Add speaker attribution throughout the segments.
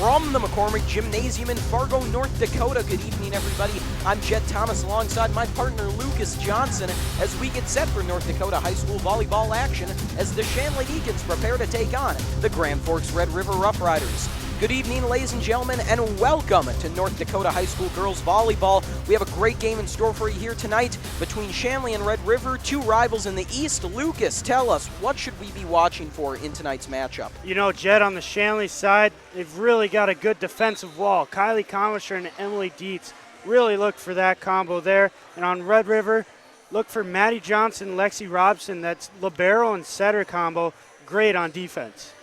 Speaker 1: From the McCormick Gymnasium in Fargo, North Dakota. Good evening, everybody. I'm Jed Thomas alongside my partner Lucas Johnson as we get set for North Dakota high school volleyball action as the Shanley Deacons prepare to take on the Grand Forks Red River Roughriders. Good evening, ladies and gentlemen, and welcome to North Dakota High School Girls Volleyball. We have a great game in store for you here tonight between Shanley and Red River, two rivals in the East. Lucas, tell us, what should we be watching for in tonight's matchup?
Speaker 2: You know, Jed, on the Shanley side, they've really got a good defensive wall. Kylie Comisher and Emily Dietz really look for that combo there. And on Red River, look for Maddie Johnson, Lexi Robson. That's libero and setter combo. Great on defense.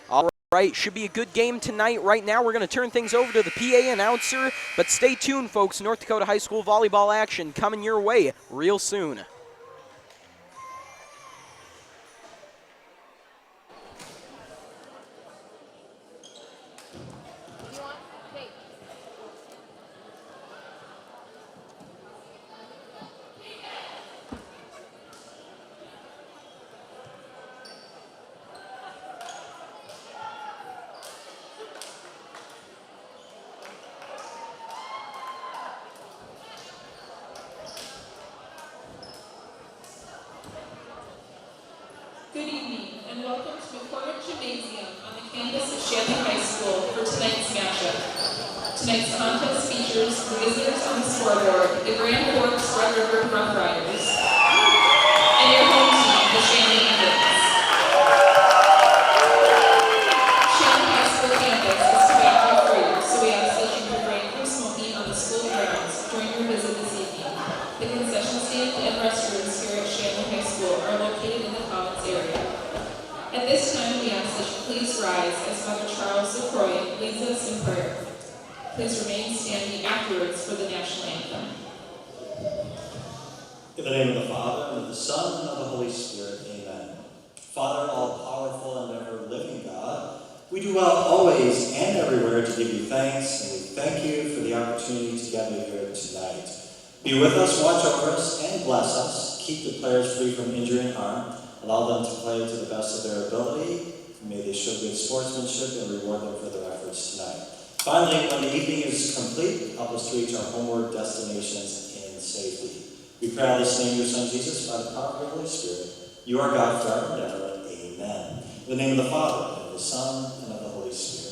Speaker 1: Right, should be a good game tonight. Right now, we're going to turn things over to the PA announcer, but stay tuned, folks. North Dakota High School volleyball action coming your way real soon.
Speaker 3: Good evening and welcome to McCormick Gymnasium on the campus of Shanley High School for tonight's matchup. Tonight's contest features the visitors on the scoreboard, the Grand Forks Red River Roughriders, and your home team, the Shanley Deacons. Shanley High School campus is tobacco-free, so we ask that you refrain from smoking on the school grounds during your visit this evening. The concession stand and restrooms here at Shanley High School are located in the commons area. At this time, we ask that you please rise as Father Charles Lacroix leads us in prayer. Please remain standing afterwards for the national anthem.
Speaker 4: In the name of the Father, and of the Son, and of the Holy Spirit, amen. Father, all-powerful and ever-living God, we do well always and everywhere to give you thanks, and we thank you for the opportunity to gather here tonight. Be with us, watch over us, and bless us. Keep the players free from injury and harm. Allow them to play to the best of their ability. May they show good sportsmanship and reward them for their efforts tonight. Finally, when the evening is complete, help us to reach our homeward destinations in safety. We pray all this name of your Son Jesus by the power of the Holy Spirit. You are God forever and ever. Amen. In the name of the Father, and of the Son, and of the Holy Spirit.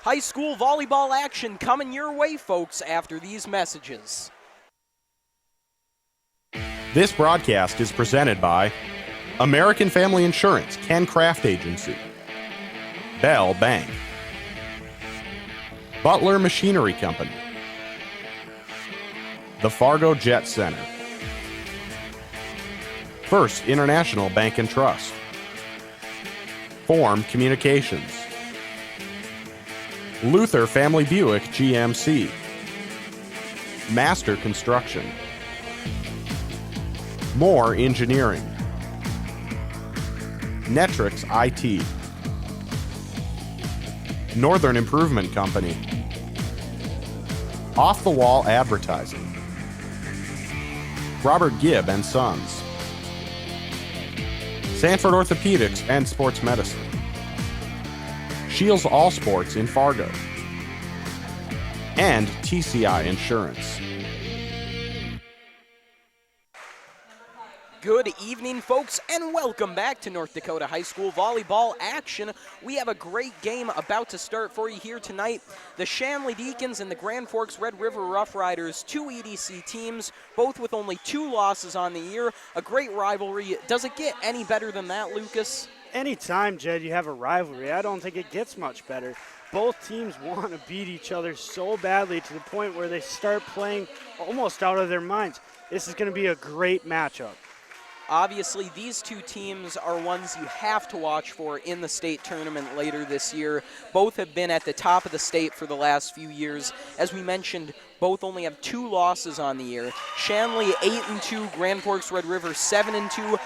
Speaker 1: High school volleyball action coming your way, folks, after these messages.
Speaker 5: This broadcast is presented by American Family Insurance, Ken Craft Agency, Bell Bank, Butler Machinery Company, the Fargo Jet Center, First International Bank and Trust, Form Communications, Luther Family Buick GMC, Master Construction, Moore Engineering, Netrix IT, Northern Improvement Company, Off the Wall Advertising, Robert Gibb and Sons, Sanford Orthopedics and Sports Medicine, Shields All Sports in Fargo, and TCI Insurance.
Speaker 1: Good evening, folks, and welcome back to North Dakota High School volleyball action. We have a great game about to start for you here tonight. The Shanley Deacons and the Grand Forks Red River Roughriders, two EDC teams, both with only 2 losses on the year. A great rivalry. Does it get any better than that, Lucas?
Speaker 2: Anytime, Jed, you have a rivalry, I don't think it gets much better. Both teams want to beat each other so badly to the point where they start playing almost out of their minds. This is going to be a great matchup.
Speaker 1: Obviously, these two teams are ones you have to watch for in the state tournament later this year. Both have been at the top of the state for the last few years. As we mentioned, both only have 2 losses on the year. Shanley 8-2, Grand Forks Red River 7-2.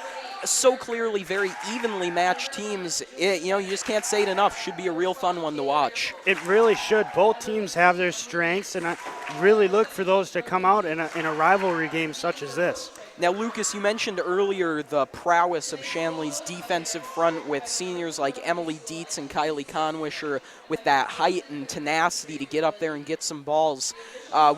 Speaker 1: So clearly very evenly matched teams. You just can't say it enough. Should be a real fun one to watch.
Speaker 2: It really should. Both teams have their strengths, and I really look for those to come out in a rivalry game such as this.
Speaker 1: Now, Lucas, you mentioned earlier the prowess of Shanley's defensive front with seniors like Emily Dietz and Kylie Conwisher with that height and tenacity to get up there and get some balls.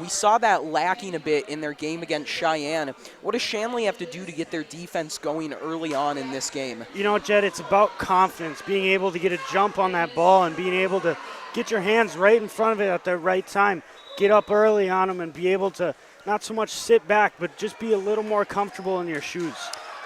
Speaker 1: We saw that lacking a bit in their game against Cheyenne. What does Shanley have to do to get their defense going early on in this game?
Speaker 2: You know, Jed, it's about confidence, being able to get a jump on that ball and being able to get your hands right in front of it at the right time, get up early on them and be able to not so much sit back, but just be a little more comfortable in your shoes.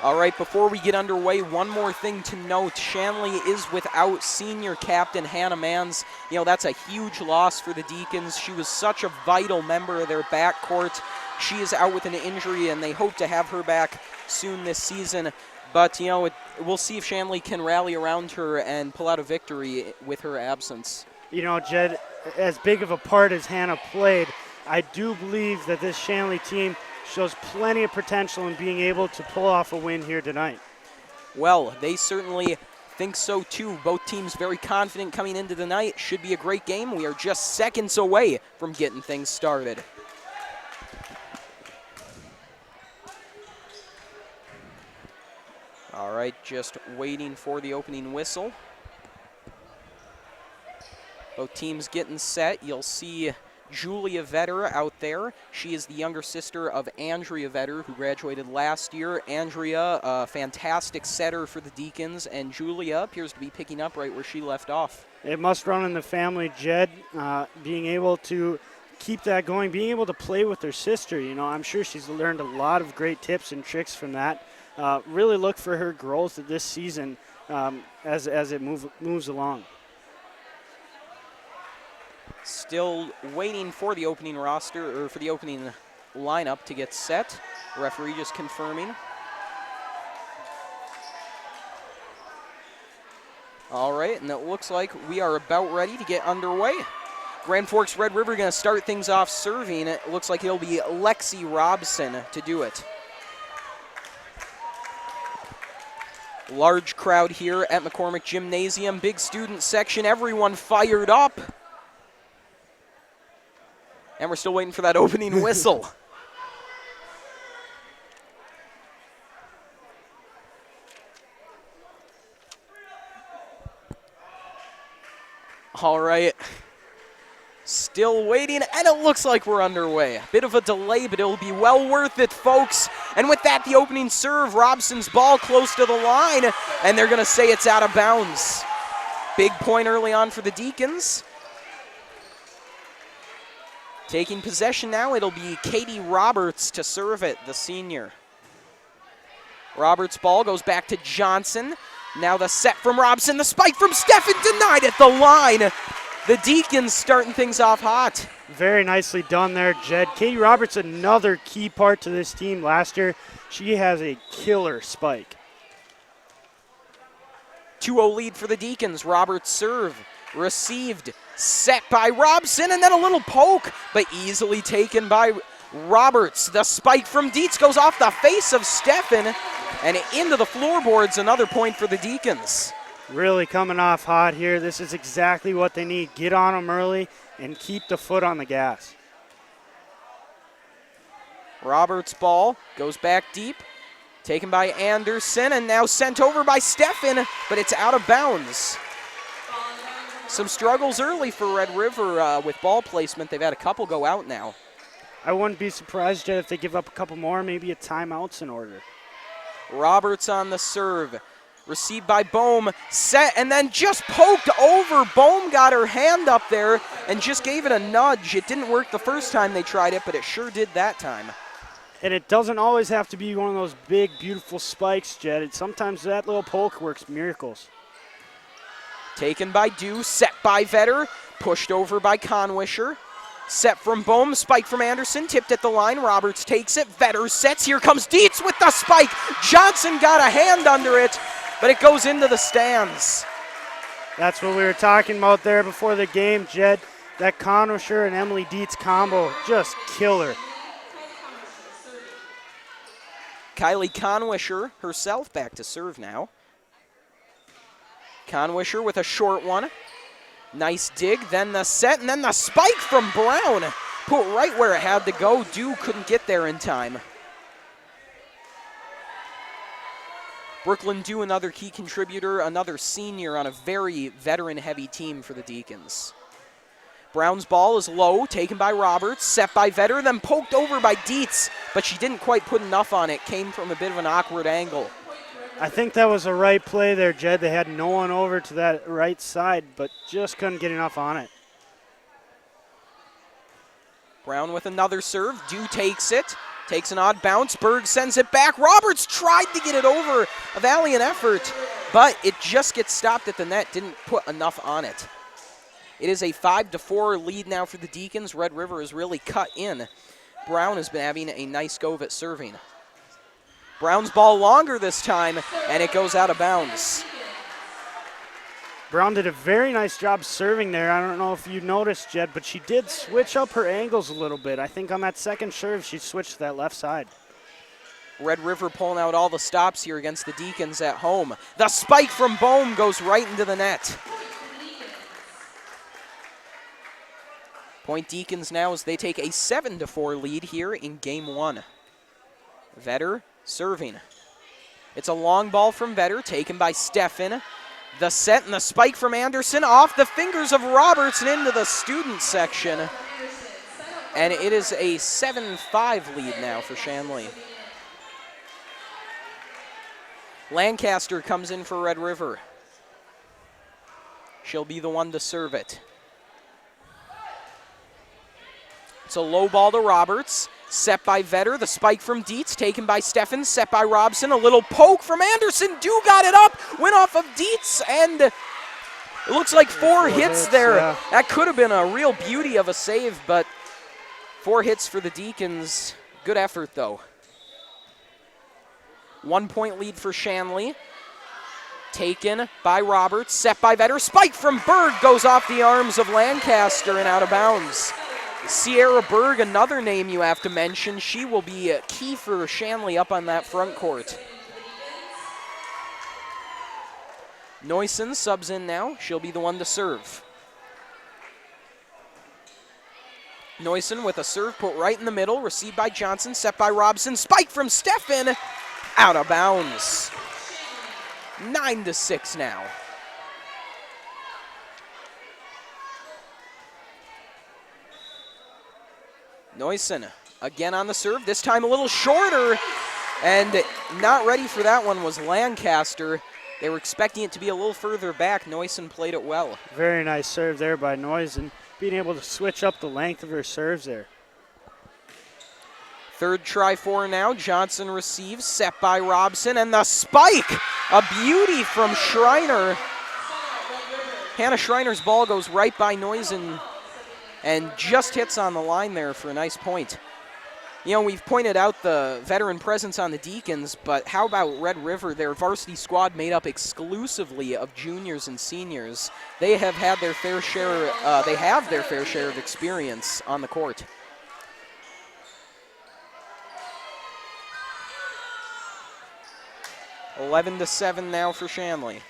Speaker 1: All right, before we get underway, one more thing to note. Shanley is without senior captain Hannah Manns. That's a huge loss for the Deacons. She was such a vital member of their backcourt. She is out with an injury, and they hope to have her back soon this season. But, we'll see if Shanley can rally around her and pull out a victory with her absence.
Speaker 2: Jed, as big of a part as Hannah played, I do believe that this Shanley team shows plenty of potential in being able to pull off a win here tonight.
Speaker 1: Well, they certainly think so too. Both teams very confident coming into the night. Should be a great game. We are just seconds away from getting things started. All right, just waiting for the opening whistle. Both teams getting set. You'll see Julia Vetter out there. She is the younger sister of Andrea Vetter, who graduated last year. Andrea, a fantastic setter for the Deacons, and Julia appears to be picking up right where she left off.
Speaker 2: It must run in the family, Jed, being able to keep that going, being able to play with her sister. I'm sure she's learned a lot of great tips and tricks from that. Really look for her growth this season as it moves along.
Speaker 1: Still waiting for the opening roster, or for the opening lineup to get set. Referee just confirming. All right, and it looks like we are about ready to get underway. Grand Forks Red River going to start things off serving. It looks like it'll be Lexi Robson to do it. Large crowd here at McCormick Gymnasium. Big student section, everyone fired up. And we're still waiting for that opening whistle. All right. Still waiting, and it looks like we're underway. A bit of a delay, but it'll be well worth it, folks. And with that, the opening serve, Robson's ball close to the line, and they're going to say it's out of bounds. Big point early on for the Deacons. Taking possession now, it'll be Katie Roberts to serve it, the senior. Roberts' ball goes back to Johnson. Now the set from Robson, the spike from Steffen, denied at the line. The Deacons starting things off hot.
Speaker 2: Very nicely done there, Jed. Katie Roberts, another key part to this team last year. She has a killer spike.
Speaker 1: 2-0 lead for the Deacons. Roberts serve, received, set by Robson, and then a little poke, but easily taken by Roberts. The spike from Dietz goes off the face of Steffen and into the floorboards. Another point for the Deacons.
Speaker 2: Really coming off hot here. This is exactly what they need. Get on them early and keep the foot on the gas.
Speaker 1: Roberts' ball goes back deep, taken by Anderson, and now sent over by Steffen, but it's out of bounds. Some struggles early for Red River with ball placement. They've had a couple go out now.
Speaker 2: I wouldn't be surprised, Jed, if they give up a couple more, maybe a timeout's in order.
Speaker 1: Roberts on the serve. Received by Bohm, set, and then just poked over. Bohm got her hand up there and just gave it a nudge. It didn't work the first time they tried it, but it sure did that time.
Speaker 2: And it doesn't always have to be one of those big, beautiful spikes, Jed. Sometimes that little poke works miracles.
Speaker 1: Taken by Dew, set by Vetter, pushed over by Conwisher. Set from Bohm, spike from Anderson, tipped at the line. Roberts takes it, Vetter sets. Here comes Dietz with the spike. Johnson got a hand under it, but it goes into the stands.
Speaker 2: That's what we were talking about there before the game, Jed. That Conwisher and Emily Dietz combo, just killer.
Speaker 1: Kylie Conwisher herself back to serve now. Conwisher with a short one. Nice dig, then the set, and then the spike from Brown. Put right where it had to go. Dew couldn't get there in time. Brooklyn Dew, another key contributor, another senior on a very veteran-heavy team for the Deacons. Brown's ball is low, taken by Roberts, set by Vetter, then poked over by Dietz, but she didn't quite put enough on it. Came from a bit of an awkward angle.
Speaker 2: I think that was a right play there, Jed. They had no one over to that right side, but just couldn't get enough on it.
Speaker 1: Brown with another serve. Dew takes it. Takes an odd bounce. Berg sends it back. Roberts tried to get it over. A valiant effort, but it just gets stopped at the net. Didn't put enough on it. It is a 5-4 lead now for the Deacons. Red River has really cut in. Brown has been having a nice go at serving. Brown's ball longer this time, and it goes out of bounds.
Speaker 2: Brown did a very nice job serving there. I don't know if you noticed, Jed, but she did switch up her angles a little bit. I think on that second serve, she switched to that left side.
Speaker 1: Red River pulling out all the stops here against the Deacons at home. The spike from Bohm goes right into the net. Point Deacons now as they take a 7-4 lead here in game one. Vetter serving. It's a long ball from Vetter, taken by Steffen. The set and the spike from Anderson off the fingers of Roberts and into the student section. And it is a 7-5 lead now for Shanley. Lancaster comes in for Red River. She'll be the one to serve it. It's a low ball to Roberts. Set by Vetter, the spike from Dietz, taken by Steffen, set by Robson, a little poke from Anderson. Dew got it up, went off of Dietz, and it looks like four hits there.
Speaker 2: Yeah.
Speaker 1: That could have been a real beauty of a save, but 4 hits for the Deacons. Good effort, though. 1 point lead for Shanley. Taken by Roberts, set by Vetter, spike from Berg goes off the arms of Lancaster and out of bounds. Sierra Berg, another name you have to mention. She will be key for Shanley up on that front court. Neusen subs in now. She'll be the one to serve. Neusen with a serve put right in the middle. Received by Johnson, set by Robson. Spike from Steffen. Out of bounds. 9-6 now. Neusen again on the serve, this time a little shorter, and not ready for that one was Lancaster. They were expecting it to be a little further back. Neusen played it well.
Speaker 2: Very nice serve there by Neusen, being able to switch up the length of her serves there.
Speaker 1: Third try for now. Johnson receives, set by Robson, and the spike! A beauty from Schreiner. Hannah Schreiner's ball goes right by Noisen and just hits on the line there for a nice point. You know, we've pointed out the veteran presence on the Deacons, but how about Red River, their varsity squad made up exclusively of juniors and seniors? They have had their fair share, of experience on the court. (11-7) now for Shanley.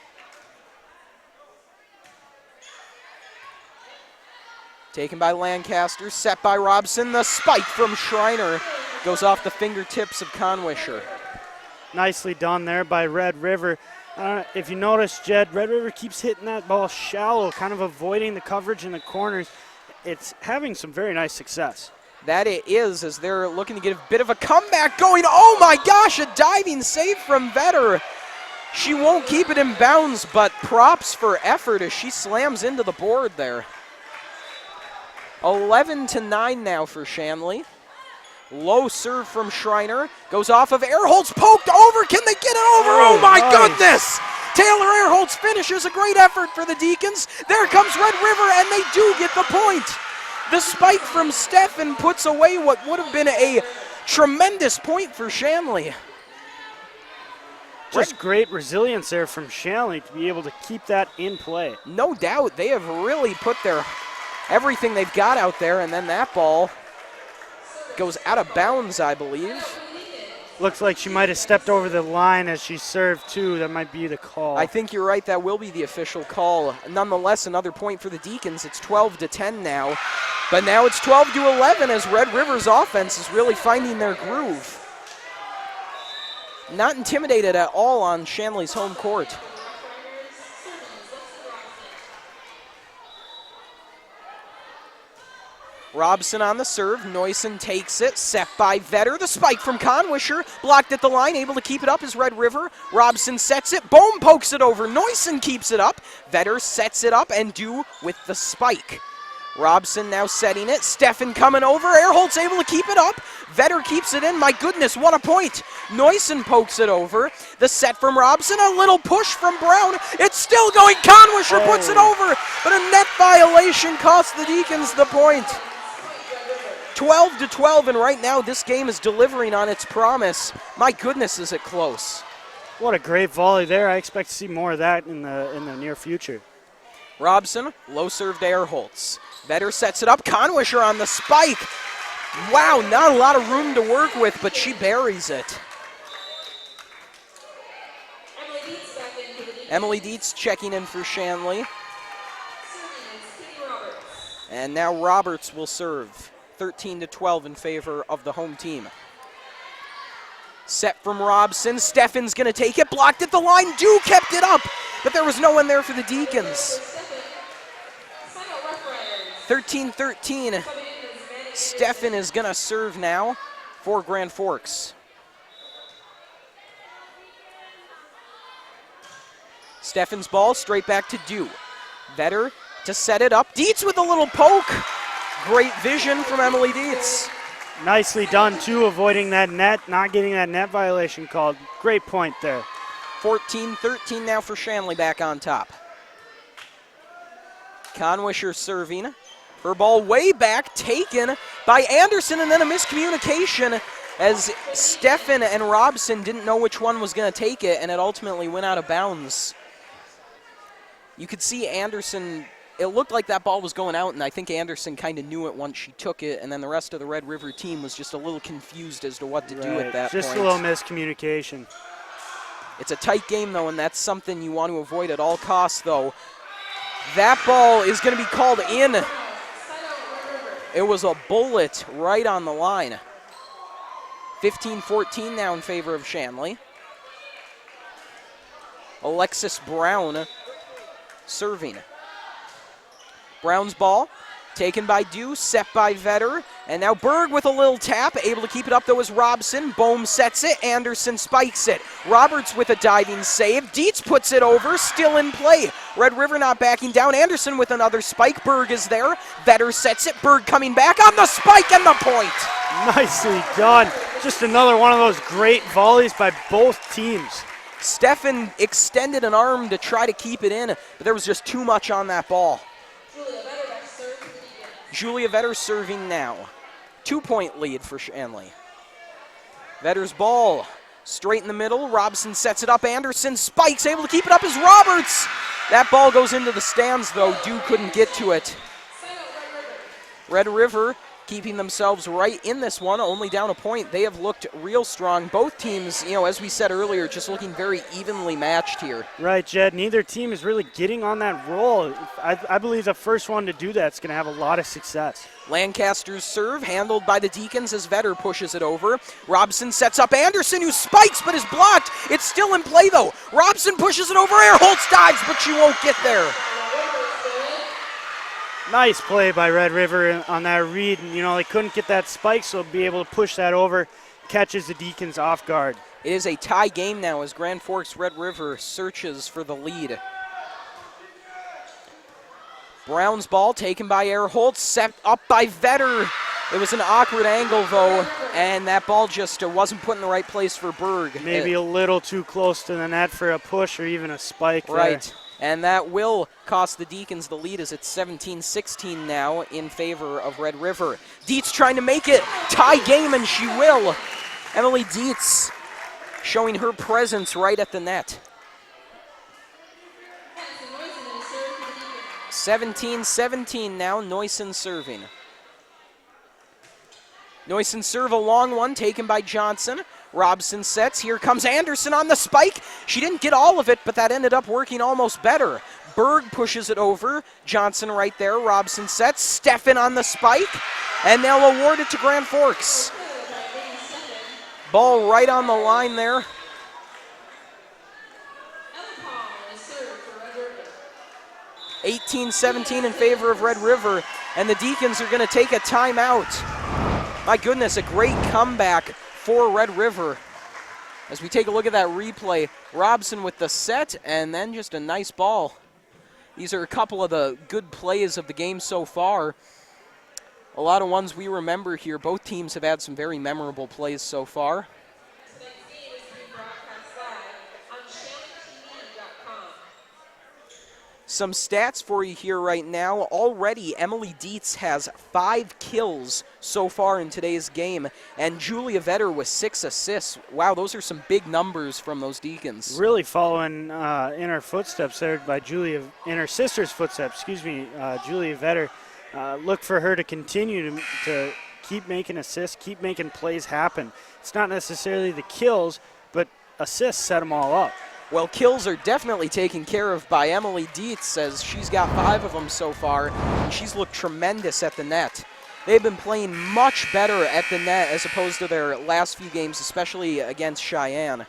Speaker 1: Taken by Lancaster, set by Robson. The spike from Schreiner goes off the fingertips of Conwisher.
Speaker 2: Nicely done there by Red River. If you notice, Jed, Red River keeps hitting that ball shallow, kind of avoiding the coverage in the corners. It's having some very nice success.
Speaker 1: That it is, as they're looking to get a bit of a comeback going. Oh my gosh, a diving save from Vetter. She won't keep it in bounds, but props for effort as she slams into the board there. 11-9 now for Shanley. Low serve from Schreiner. Goes off of Airholtz, poked over. Can they get it over? Oh my goodness! Taylor Airholtz finishes a great effort for the Deacons. There comes Red River, and they do get the point. The spike from Steffen puts away what would have been a tremendous point for Shanley.
Speaker 2: Just great resilience there from Shanley to be able to keep that in play.
Speaker 1: No doubt, they have really put their everything they've got out there, and then that ball goes out of bounds, I believe.
Speaker 2: Looks like she might have stepped over the line as she served, too. That might be the call.
Speaker 1: I think you're right. That will be the official call. Nonetheless, another point for the Deacons. It's 12-10 now. But now it's 12-11 as Red River's offense is really finding their groove. Not intimidated at all on Shanley's home court. Robson on the serve. Noyson takes it. Set by Vetter. The spike from Conwisher. Blocked at the line. Able to keep it up is Red River. Robson sets it. Bohm pokes it over. Noyson keeps it up. Vetter sets it up and do with the spike. Robson now setting it. Steffen coming over. Airholtz able to keep it up. Vetter keeps it in. My goodness, what a point. Noyson pokes it over. The set from Robson. A little push from Brown. It's still going. Conwisher puts it over. But a net violation costs the Deacons the point. 12-12, and right now this game is delivering on its promise. My goodness, is it close.
Speaker 2: What a great volley there. I expect to see more of that in the near future.
Speaker 1: Robson, low serve to Airholtz. Vetter sets it up. Conwisher on the spike. Wow, not a lot of room to work with, but she buries it. Emily Dietz checking in for Shanley. And now Roberts will serve. 13-12 in favor of the home team. Set from Robson. Steffen's going to take it. Blocked at the line. Dew kept it up, but there was no one there for the Deacons. 13-13. Steffen is going to serve now for Grand Forks. Steffen's ball straight back to Dew. Vetter to set it up. Dietz with a little poke. Great vision from Emily Dietz.
Speaker 2: Nicely done, too, avoiding that net, not getting that net violation called. Great point there.
Speaker 1: 14-13 now for Shanley back on top. Conwisher serving. Her ball way back, taken by Anderson, and then a miscommunication as Steffen and Robson didn't know which one was going to take it, and it ultimately went out of bounds. You could see Anderson. It looked like that ball was going out, and I think Anderson kind of knew it once she took it, and then the rest of the Red River team was just a little confused as to what to do at that point.
Speaker 2: Just a little miscommunication.
Speaker 1: It's a tight game, though, and that's something you want to avoid at all costs, though. That ball is going to be called in. It was a bullet right on the line. 15-14 now in favor of Shanley. Alexis Brown serving. Brown's ball taken by Dew, set by Vetter, and now Berg with a little tap, able to keep it up though is Robson. Bohm sets it, Anderson spikes it. Roberts with a diving save, Dietz puts it over, still in play. Red River not backing down, Anderson with another spike, Berg is there, Vetter sets it, Berg coming back on the spike and the point.
Speaker 2: Nicely done. Just another one of those great volleys by both teams.
Speaker 1: Stefan extended an arm to try to keep it in, but there was just too much on that ball. Julia Vetter serving now. 2-point lead for Shanley. Vetter's ball straight in the middle. Robson sets it up. Anderson spikes, able to keep it up as Roberts. That ball goes into the stands, though. Dew couldn't get to it. Red River keeping themselves right in this one, only down a point. They have looked real strong. Both teams, as we said earlier, just looking very evenly matched here.
Speaker 2: Right, Jed. Neither team is really getting on that roll. I believe the first one to do that is going to have a lot of success.
Speaker 1: Lancaster's serve, handled by the Deacons as Vetter pushes it over. Robson sets up Anderson, who spikes but is blocked. It's still in play, though. Robson pushes it over. Airholtz dives, but she won't get there.
Speaker 2: Nice play by Red River on that read. And, they couldn't get that spike, so be able to push that over. Catches the Deacons off guard.
Speaker 1: It is a tie game now as Grand Forks Red River searches for the lead. Brown's ball taken by Airholtz, set up by Vetter. It was an awkward angle, though, and that ball just wasn't put in the right place for Berg.
Speaker 2: Maybe a little too close to the net for a push or even a spike.
Speaker 1: Right.
Speaker 2: There.
Speaker 1: And that will cost the Deacons the lead as it's 17-16 now in favor of Red River. Dietz trying to make it tie game, and she will. Emily Dietz showing her presence right at the net. 17-17 now, Neusen serving. Neusen serve a long one taken by Johnson. Robson sets. Here comes Anderson on the spike. She didn't get all of it, but that ended up working almost better. Berg pushes it over. Johnson right there. Robson sets. Stefan on the spike. And they'll award it to Grand Forks. Ball right on the line there. (18-17) in favor of Red River. And the Deacons are going to take a timeout. My goodness, a great comeback for Red River. As we take a look at that replay, Robson with the set and then just a nice ball. These are a couple of the good plays of the game so far. A lot of ones we remember here. Both teams have had some very memorable plays so far. Some stats for you here right now. Already, Emily Dietz has 5 kills so far in today's game, and Julia Vetter with 6 assists. Wow, those are some big numbers from those Deacons.
Speaker 2: Really following in her footsteps there by Julia, in her sister's footsteps, Julia Vetter. Look for her to continue to keep making assists, keep making plays happen. It's not necessarily the kills, but assists set them all up.
Speaker 1: Well, kills are definitely taken care of by Emily Dietz, as she's got 5 of them so far, and she's looked tremendous at the net. They've been playing much better at the net as opposed to their last few games, especially against Cheyenne.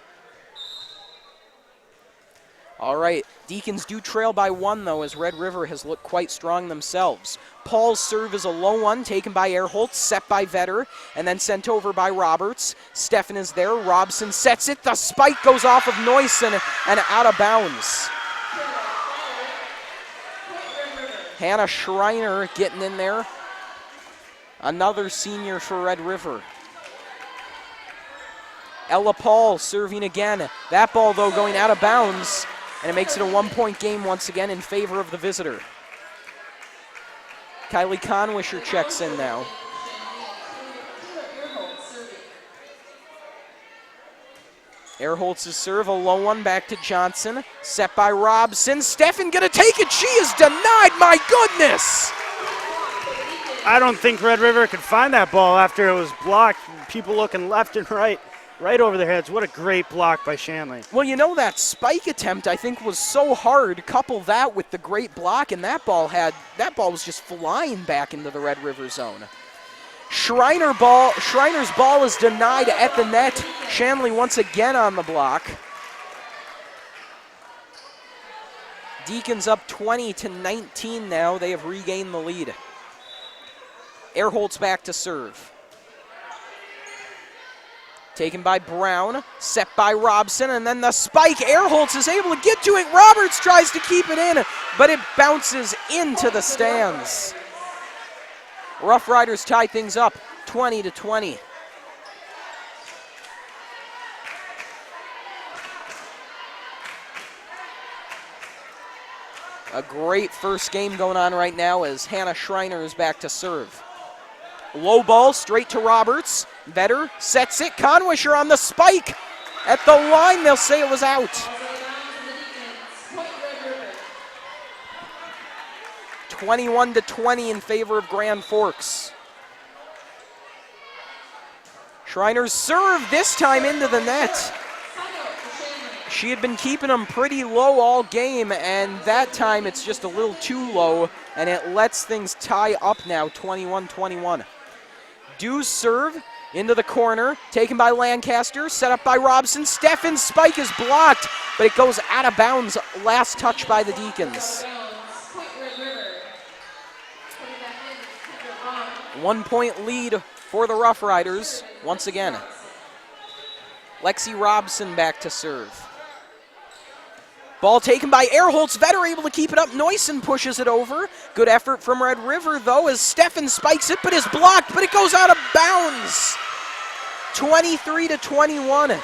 Speaker 1: All right, Deacons do trail by 1, though, as Red River has looked quite strong themselves. Paul's serve is a low one, taken by Airholtz, set by Vetter, and then sent over by Roberts. Stefan is there. Robson sets it. The spike goes off of Neusen and out of bounds. Hannah Schreiner getting in there. Another senior for Red River. Ella Paul serving again. That ball, though, going out of bounds. And it makes it a 1-point game once again in favor of the visitor. Kylie Conwisher checks in now. Airholtz's serve, a low one back to Johnson. Set by Robson. Stefan gonna take it. She is denied, my goodness!
Speaker 2: I don't think Red River could find that ball after it was blocked. People looking left and right over their heads. What a great block by Shanley.
Speaker 1: Well, that spike attempt I think was so hard. Couple that with the great block, and that ball was just flying back into the Red River zone. Schreiner's ball is denied at the net. Shanley once again on the block. Deacons up 20-19 now. They have regained the lead. Airholtz back to serve. Taken by Brown, set by Robson, and then the spike. Airholtz is able to get to it. Roberts tries to keep it in, but it bounces into the stands. Roughriders tie things up 20-20. A great first game going on right now as Hannah Schreiner is back to serve. Low ball straight to Roberts. Vetter sets it. Conwisher on the spike. At the line, they'll say it was out. 21-20 in favor of Grand Forks. Schreiner's serve this time into the net. She had been keeping them pretty low all game, and that time it's just a little too low, and it lets things tie up now, 21-21. Dew's serve into the corner, taken by Lancaster, set up by Robson. Steffen's spike is blocked, but it goes out of bounds. Last touch by the Deacons. 1 point lead for the Roughriders once again. Lexi Robson back to serve. Ball taken by Airholtz. Vetter able to keep it up. Neusen pushes it over. Good effort from Red River, though, as Steffen spikes it, but is blocked, but it goes out of bounds. 23-21.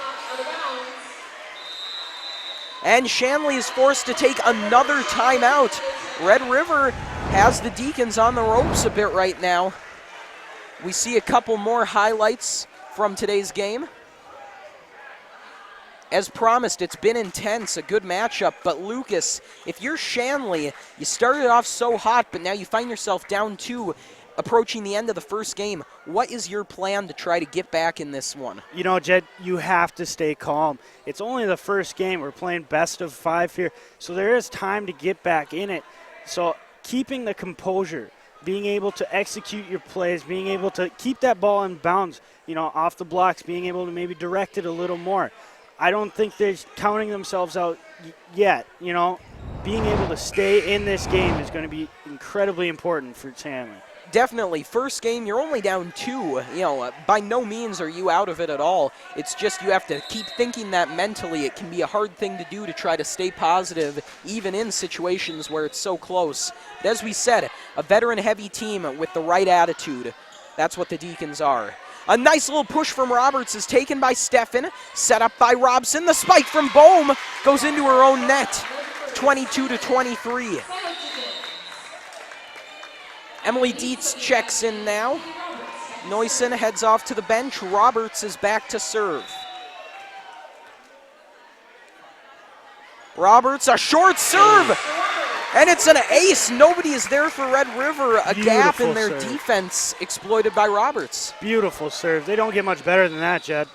Speaker 1: And Shanley is forced to take another timeout. Red River has the Deacons on the ropes a bit right now. We see a couple more highlights from today's game. As promised, it's been intense, a good matchup, but Lucas, if you're Shanley, you started off so hot, but now you find yourself down 2, approaching the end of the first game. What is your plan to try to get back in this one?
Speaker 2: You know, Jed, you have to stay calm. It's only the first game. We're playing best of 5 here, so there is time to get back in it. So keeping the composure, being able to execute your plays, being able to keep that ball in bounds, you know, off the blocks, being able to maybe direct it a little more. I don't think they're counting themselves out yet, you know. Being able to stay in this game is going to be incredibly important for Shanley.
Speaker 1: Definitely. First game, you're only down 2. You know, by no means are you out of it at all. It's just you have to keep thinking that mentally. It can be a hard thing to do to try to stay positive, even in situations where it's so close. But as we said, a veteran-heavy team with the right attitude. That's what the Deacons are. A nice little push from Roberts is taken by Steffen, set up by Robson. The spike from Bohm goes into her own net, 22-23. Emily Dietz checks in now. Neusen heads off to the bench. Roberts is back to serve. Roberts, a short serve, and it's an ace. Nobody is there for Red River. A gap in their defense exploited by Roberts.
Speaker 2: Beautiful serve. They don't get much better than that, Jed.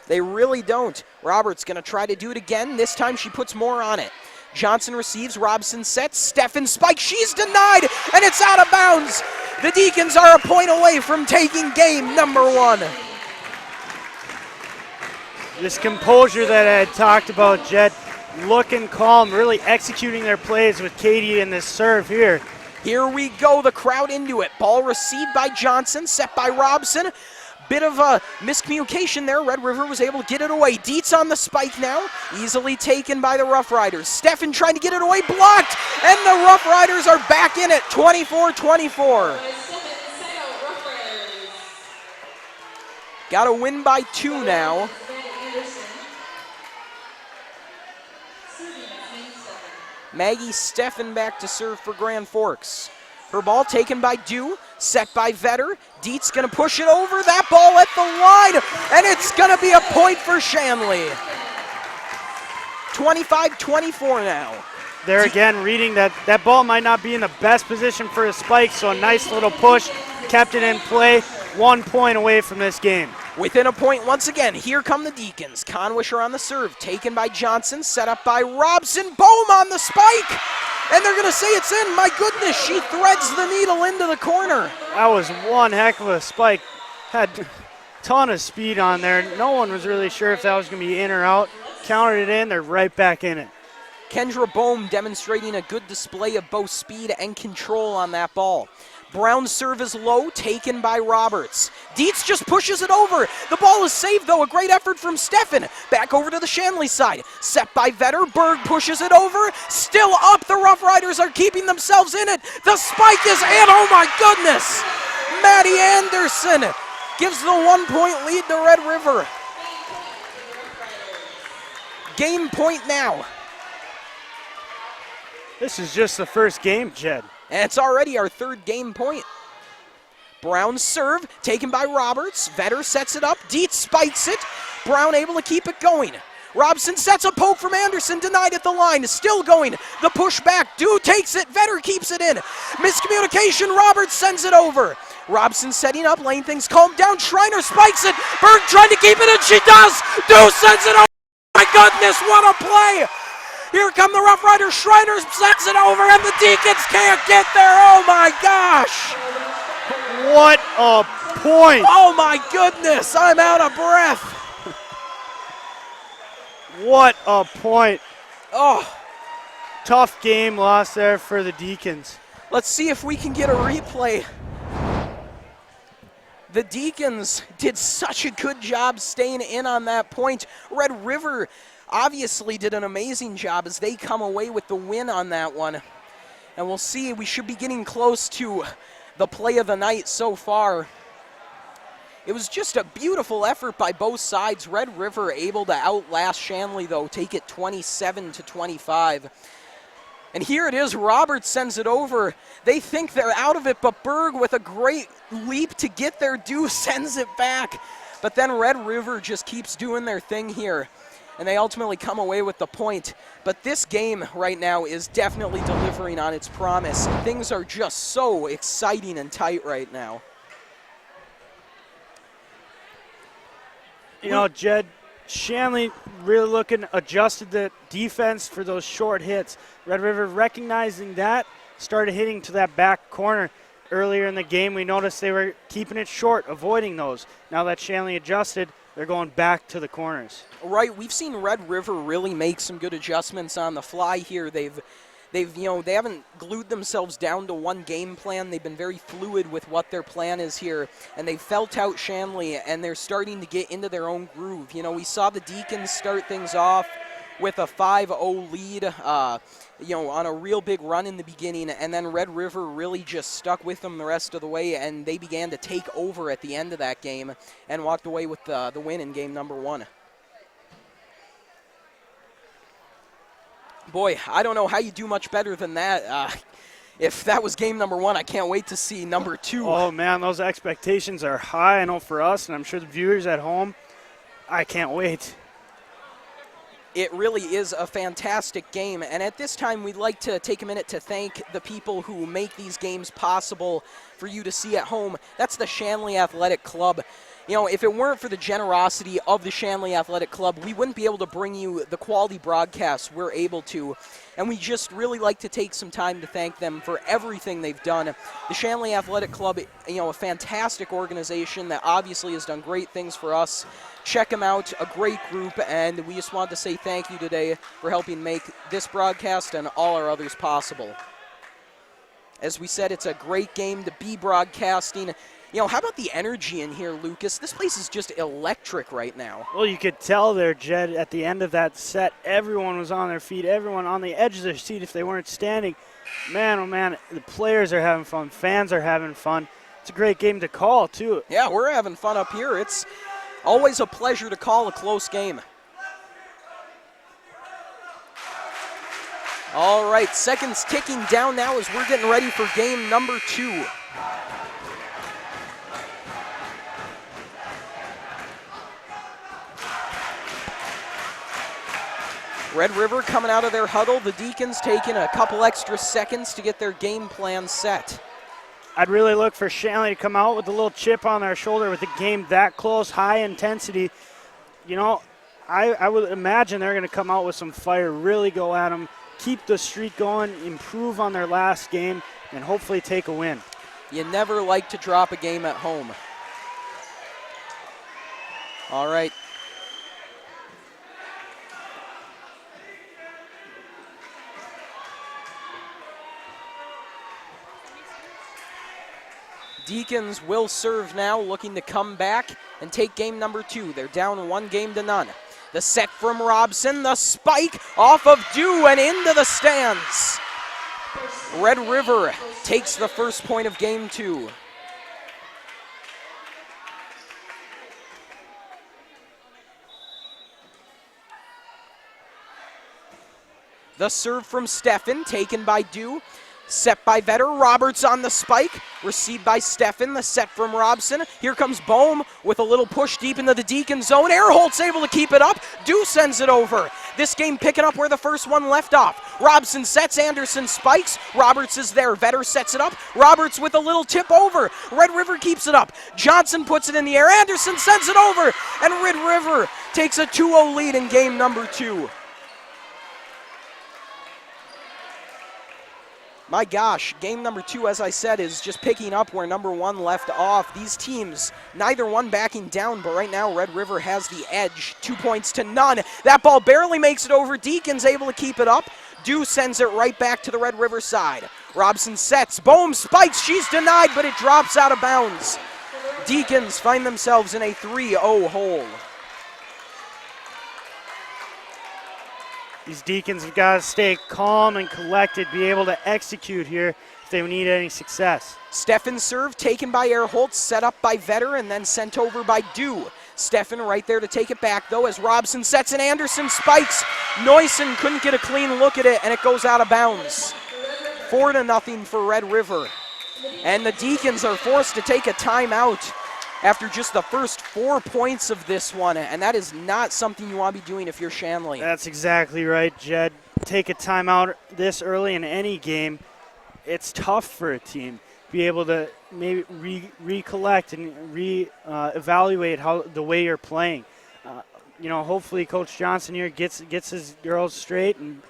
Speaker 1: They really don't. Roberts going to try to do it again. This time she puts more on it. Johnson receives, Robson sets, Steffen spike, she's denied, and it's out of bounds. The Deacons are a point away from taking game number 1.
Speaker 2: This composure that I had talked about, Jed, looking calm, really executing their plays with Katie in this serve here.
Speaker 1: Here we go, the crowd into it. Ball received by Johnson, set by Robson. Bit of a miscommunication there. Red River was able to get it away. Dietz on the spike now, easily taken by the Roughriders. Steffen trying to get it away, blocked, and the Roughriders are back in it, 24-24. Got to win by 2 now. Maggie Steffen back to serve for Grand Forks. Her ball taken by Dew, set by Vetter. Dietz going to push it over, that ball at the line, and it's going to be a point for Shanley. 25-24 now.
Speaker 2: There again, reading that ball might not be in the best position for a spike, so a nice little push, kept it in play, 1 point away from this game.
Speaker 1: Within a point once again, here come the Deacons. Conwisher on the serve, taken by Johnson, set up by Robson. Bohm on the spike, and they're going to say it's in. My goodness, she threads the needle into the corner.
Speaker 2: That was one heck of a spike. Had a ton of speed on there. No one was really sure if that was going to be in or out. Counted it in, they're right back in it.
Speaker 1: Kendra Bohm demonstrating a good display of both speed and control on that ball. Brown's serve is low, taken by Roberts. Dietz just pushes it over. The ball is saved, though. A great effort from Steffen. Back over to the Shanley side. Set by Vetter. Berg pushes it over. Still up. The Roughriders are keeping themselves in it. The spike is in. Oh, my goodness. Maddie Anderson gives the 1-point lead to Red River. Game point now.
Speaker 2: This is just the first game, Jed.
Speaker 1: And it's already our third game point. Brown's serve, taken by Roberts. Vetter sets it up. Dietz spikes it. Brown able to keep it going. Robson sets a poke from Anderson, denied at the line. Still going. The push back. Dew takes it. Vetter keeps it in. Miscommunication. Roberts sends it over. Robson setting up, laying things calm down. Schreiner spikes it. Berg trying to keep it, and she does. Dew sends it over. My goodness, what a play! Here come the Roughriders. Schreiner sets it over, and the Deacons can't get there. Oh my gosh!
Speaker 2: What a point!
Speaker 1: Oh my goodness, I'm out of breath.
Speaker 2: What a point.
Speaker 1: Oh,
Speaker 2: Tough game lost there for the Deacons.
Speaker 1: let's see if we can get a replay. The Deacons did such a good job staying in on that point. Red River obviously did an amazing job as they come away with the win on that one. And we'll see, we should be getting close to the play of the night so far. It was just a beautiful effort by both sides. Red River able to outlast Shanley, though, take it 27-25. And here it is, Roberts sends it over. They think they're out of it, but Berg with a great leap to get there, Dew sends it back. But then Red River just keeps doing their thing here, and they ultimately come away with the point. But this game right now is definitely delivering on its promise. Things are just so exciting and tight right now.
Speaker 2: You know, Jed, Shanley really adjusted the defense for those short hits. Red River recognizing that, started hitting to that back corner. Earlier in the game, we noticed they were keeping it short, avoiding those. Now that Shanley adjusted, they're going back to the corners.
Speaker 1: Right, we've seen Red River really make some good adjustments on the fly here. They haven't glued themselves down to one game plan. They've been very fluid with what their plan is here, and they've felt out Shanley, and they're starting to get into their own groove. You know, we saw the Deacons start things off with a 5-0 lead, on a real big run in the beginning, and then Red River really just stuck with them the rest of the way, and they began to take over at the end of that game and walked away with the win in game number 1. Boy, I don't know how you do much better than that. If that was game number 1, I can't wait to see number 2.
Speaker 2: Oh, man, those expectations are high, I know, for us, and I'm sure the viewers at home. I can't wait.
Speaker 1: It really is a fantastic game, and at this time we'd like to take a minute to thank the people who make these games possible for you to see at home. That's the Shanley Athletic Club. You know, if it weren't for the generosity of the Shanley Athletic Club, we wouldn't be able to bring you the quality broadcasts we're able to. And we just really like to take some time to thank them for everything they've done. The Shanley Athletic Club, a fantastic organization that obviously has done great things for us. Check them out, a great group, and we just wanted to say thank you today for helping make this broadcast and all our others possible. As we said, it's a great game to be broadcasting. How about the energy in here, Lucas? This place is just electric right now.
Speaker 2: Well, you could tell there, Jed, at the end of that set, everyone was on their feet, everyone on the edge of their seat if they weren't standing. Man, oh man, the players are having fun, fans are having fun. It's a great game to call, too.
Speaker 1: Yeah, we're having fun up here. It's always a pleasure to call a close game. All right, seconds ticking down now as we're getting ready for game number 2. Red River coming out of their huddle. The Deacons taking a couple extra seconds to get their game plan set.
Speaker 2: I'd really look for Shanley to come out with a little chip on their shoulder with the game that close, high intensity. I would imagine they're going to come out with some fire, really go at them, keep the streak going, improve on their last game, and hopefully take a win.
Speaker 1: You never like to drop a game at home. All right. Deacons will serve now, looking to come back and take game number 2. They're down 1-0. The set from Robson, the spike off of Dew and into the stands. Red River takes the first point of game 2. The serve from Steffen, taken by Dew. Set by Vetter, Roberts on the spike, received by Steffen, the set from Robson. Here comes Bohm with a little push deep into the Deacons zone. Earholt's able to keep it up. Dew sends it over. This game picking up where the first one left off. Robson sets, Anderson spikes. Roberts is there. Vetter sets it up. Roberts with a little tip over. Red River keeps it up. Johnson puts it in the air. Anderson sends it over. And Red River takes a 2-0 lead in game number 2. My gosh, game number 2, as I said, is just picking up where number 1 left off. These teams, neither one backing down, but right now Red River has the edge, 2 points to none. That ball barely makes it over. Deacons able to keep it up. Dew sends it right back to the Red River side. Robson sets, Bohm spikes, she's denied, but it drops out of bounds. Deacons find themselves in a 3-0 hole.
Speaker 2: These Deacons have got to stay calm and collected, be able to execute here if they need any success.
Speaker 1: Steffen's serve taken by Earholt, set up by Vetter, and then sent over by Dew. Steffen right there to take it back, though, as Robson sets and Anderson spikes. Neusen couldn't get a clean look at it, and it goes out of bounds. 4-0 for Red River. And the Deacons are forced to take a timeout after just the first 4 points of this one, and that is not something you want to be doing if you're Shanley.
Speaker 2: That's exactly right, Jed. Take a timeout this early in any game. It's tough for a team. Be able to maybe recollect and evaluate how the way you're playing. Hopefully Coach Johnson here gets his girls straight and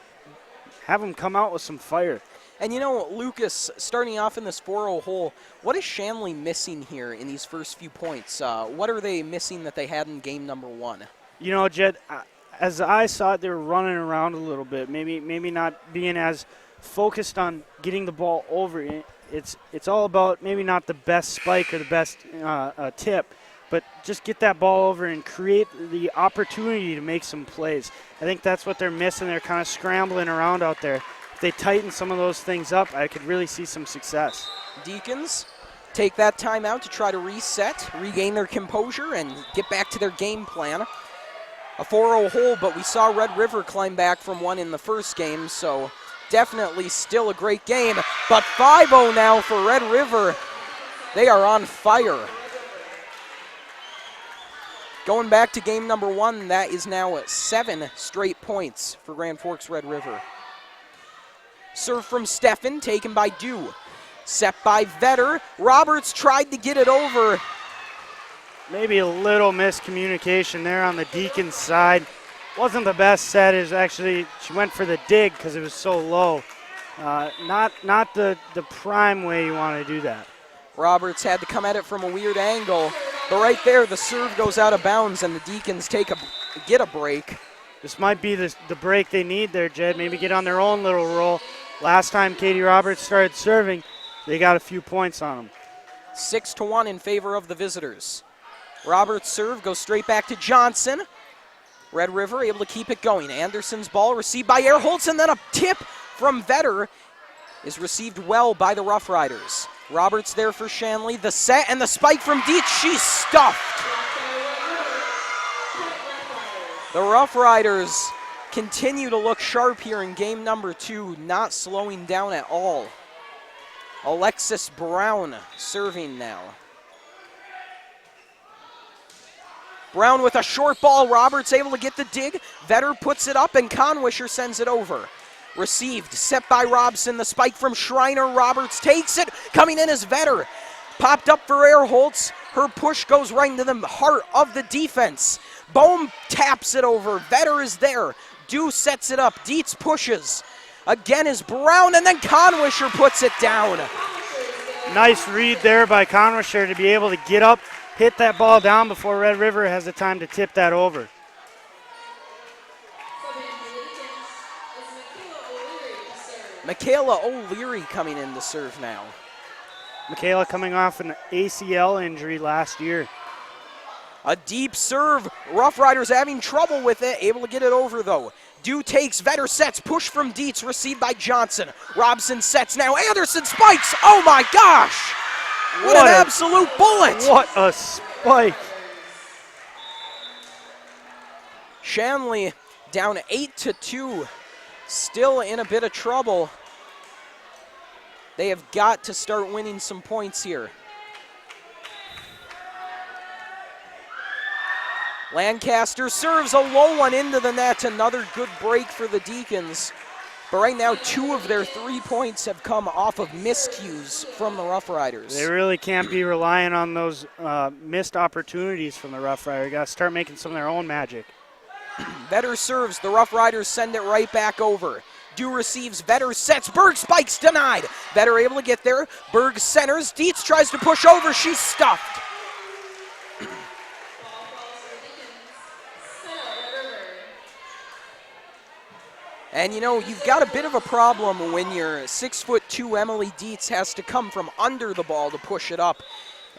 Speaker 2: have them come out with some fire.
Speaker 1: And Lucas, starting off in this 4-0 hole, what is Shanley missing here in these first few points? What are they missing that they had in game number 1?
Speaker 2: Jed, as I saw it, they were running around a little bit, maybe not being as focused on getting the ball over. It's all about maybe not the best spike or the best tip, but just get that ball over and create the opportunity to make some plays. I think that's what they're missing. They're kind of scrambling around out there. If they tighten some of those things up, I could really see some success.
Speaker 1: Deacons take that timeout to try to reset, regain their composure, and get back to their game plan. A 4-0 hole, but we saw Red River climb back from one in the first game, so definitely still a great game. But 5-0 now for Red River. They are on fire. Going back to game number 1, that is now 7 straight points for Grand Forks Red River. Serve from Steffen, taken by Dew. Set by Vetter. Roberts tried to get it over.
Speaker 2: Maybe a little miscommunication there on the Deacons side. Wasn't the best set. Is actually she went for the dig because it was so low. Not the prime way you want to do that.
Speaker 1: Roberts had to come at it from a weird angle. But right there, the serve goes out of bounds, and the Deacons get a break.
Speaker 2: This might be the break they need there, Jed. Maybe get on their own little roll. Last time Katie Roberts started serving, they got a few points on them.
Speaker 1: 6-1 in favor of the visitors. Roberts' serve goes straight back to Johnson. Red River able to keep it going. Anderson's ball received by Earholtz, and then a tip from Vetter is received well by the Roughriders. Roberts there for Shanley. The set and the spike from Dietz. She's stuffed. The Roughriders continue to look sharp here in game number 2, not slowing down at all. Alexis Brown serving now. Brown with a short ball. Roberts able to get the dig. Vetter puts it up, and Conwisher sends it over. Received, set by Robson. The spike from Schreiner. Roberts takes it. Coming in is Vetter. Popped up for Earholtz. Her push goes right into the heart of the defense. Bohm taps it over. Vetter is there. Dew sets it up. Dietz pushes. Again is Brown, and then Conwisher puts it down.
Speaker 2: Nice read there by Conwisher to be able to get up, hit that ball down before Red River has the time to tip that over.
Speaker 1: Michaela O'Leary coming in to serve now.
Speaker 2: Michaela coming off an ACL injury last year.
Speaker 1: A deep serve. Roughriders having trouble with it. Able to get it over, though. Dew takes, Vetter sets, push from Dietz, received by Johnson. Robson sets now. Anderson spikes. Oh, my gosh. What an absolute bullet.
Speaker 2: What a spike.
Speaker 1: Shanley down 8-2. still in a bit of trouble. They have got to start winning some points here. Lancaster serves a low one into the net. Another good break for the Deacons. But right now, 2 of their 3 points have come off of miscues from the Roughriders.
Speaker 2: They really can't be relying on those missed opportunities from the Roughriders. Got to start making some of their own magic.
Speaker 1: Vetter serves. The Roughriders send it right back over. Dew receives. Vetter sets. Berg spikes. Denied. Vetter able to get there. Berg centers. Dietz tries to push over. She's stuffed. And you know, you've got a bit of a problem when your 6'2" Emily Dietz has to come from under the ball to push it up.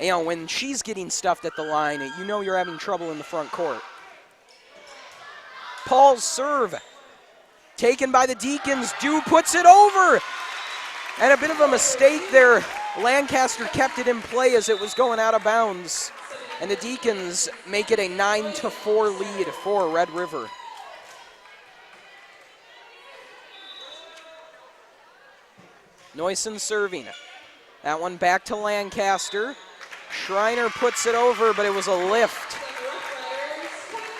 Speaker 1: You know, when she's getting stuffed at the line, you know you're having trouble in the front court. Paul's serve, taken by the Deacons. Dew puts it over. And a bit of a mistake there. Lancaster kept it in play as it was going out of bounds. And the Deacons make it a 9-4 lead for Red River. Noyson serving. That one back to Lancaster. Schreiner puts it over, but it was a lift.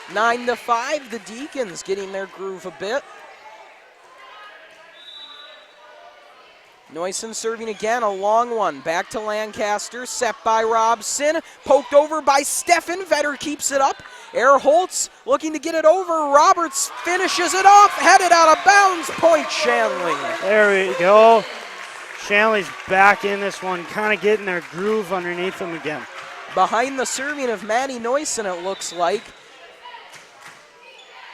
Speaker 1: 9-5, the Deacons getting their groove a bit. Noyson serving again, a long one. Back to Lancaster, set by Robson. Poked over by Steffen. Vetter keeps it up. Erholtz looking to get it over. Roberts finishes it off, headed out of bounds. Point Shanley.
Speaker 2: There we go. Shanley's back in this one, kind of getting their groove underneath them again.
Speaker 1: Behind the serving of Maddie Noyson, it looks like.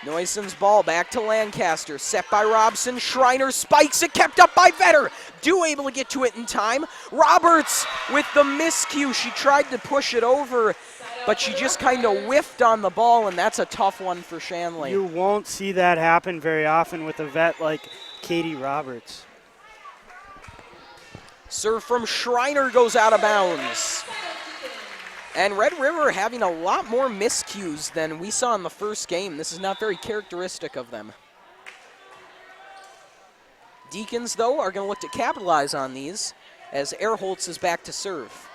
Speaker 1: Noyson's ball back to Lancaster, set by Robson. Schreiner spikes it, kept up by Vetter. Dew able to get to it in time. Roberts with the miscue. She tried to push it over, but she just kind of whiffed on the ball, and that's a tough one for Shanley.
Speaker 2: You won't see that happen very often with a vet like Katie Roberts.
Speaker 1: Serve from Schreiner goes out of bounds. And Red River having a lot more miscues than we saw in the first game. This is not very characteristic of them. Deacons, though, are going to look to capitalize on these as Erholtz is back to serve.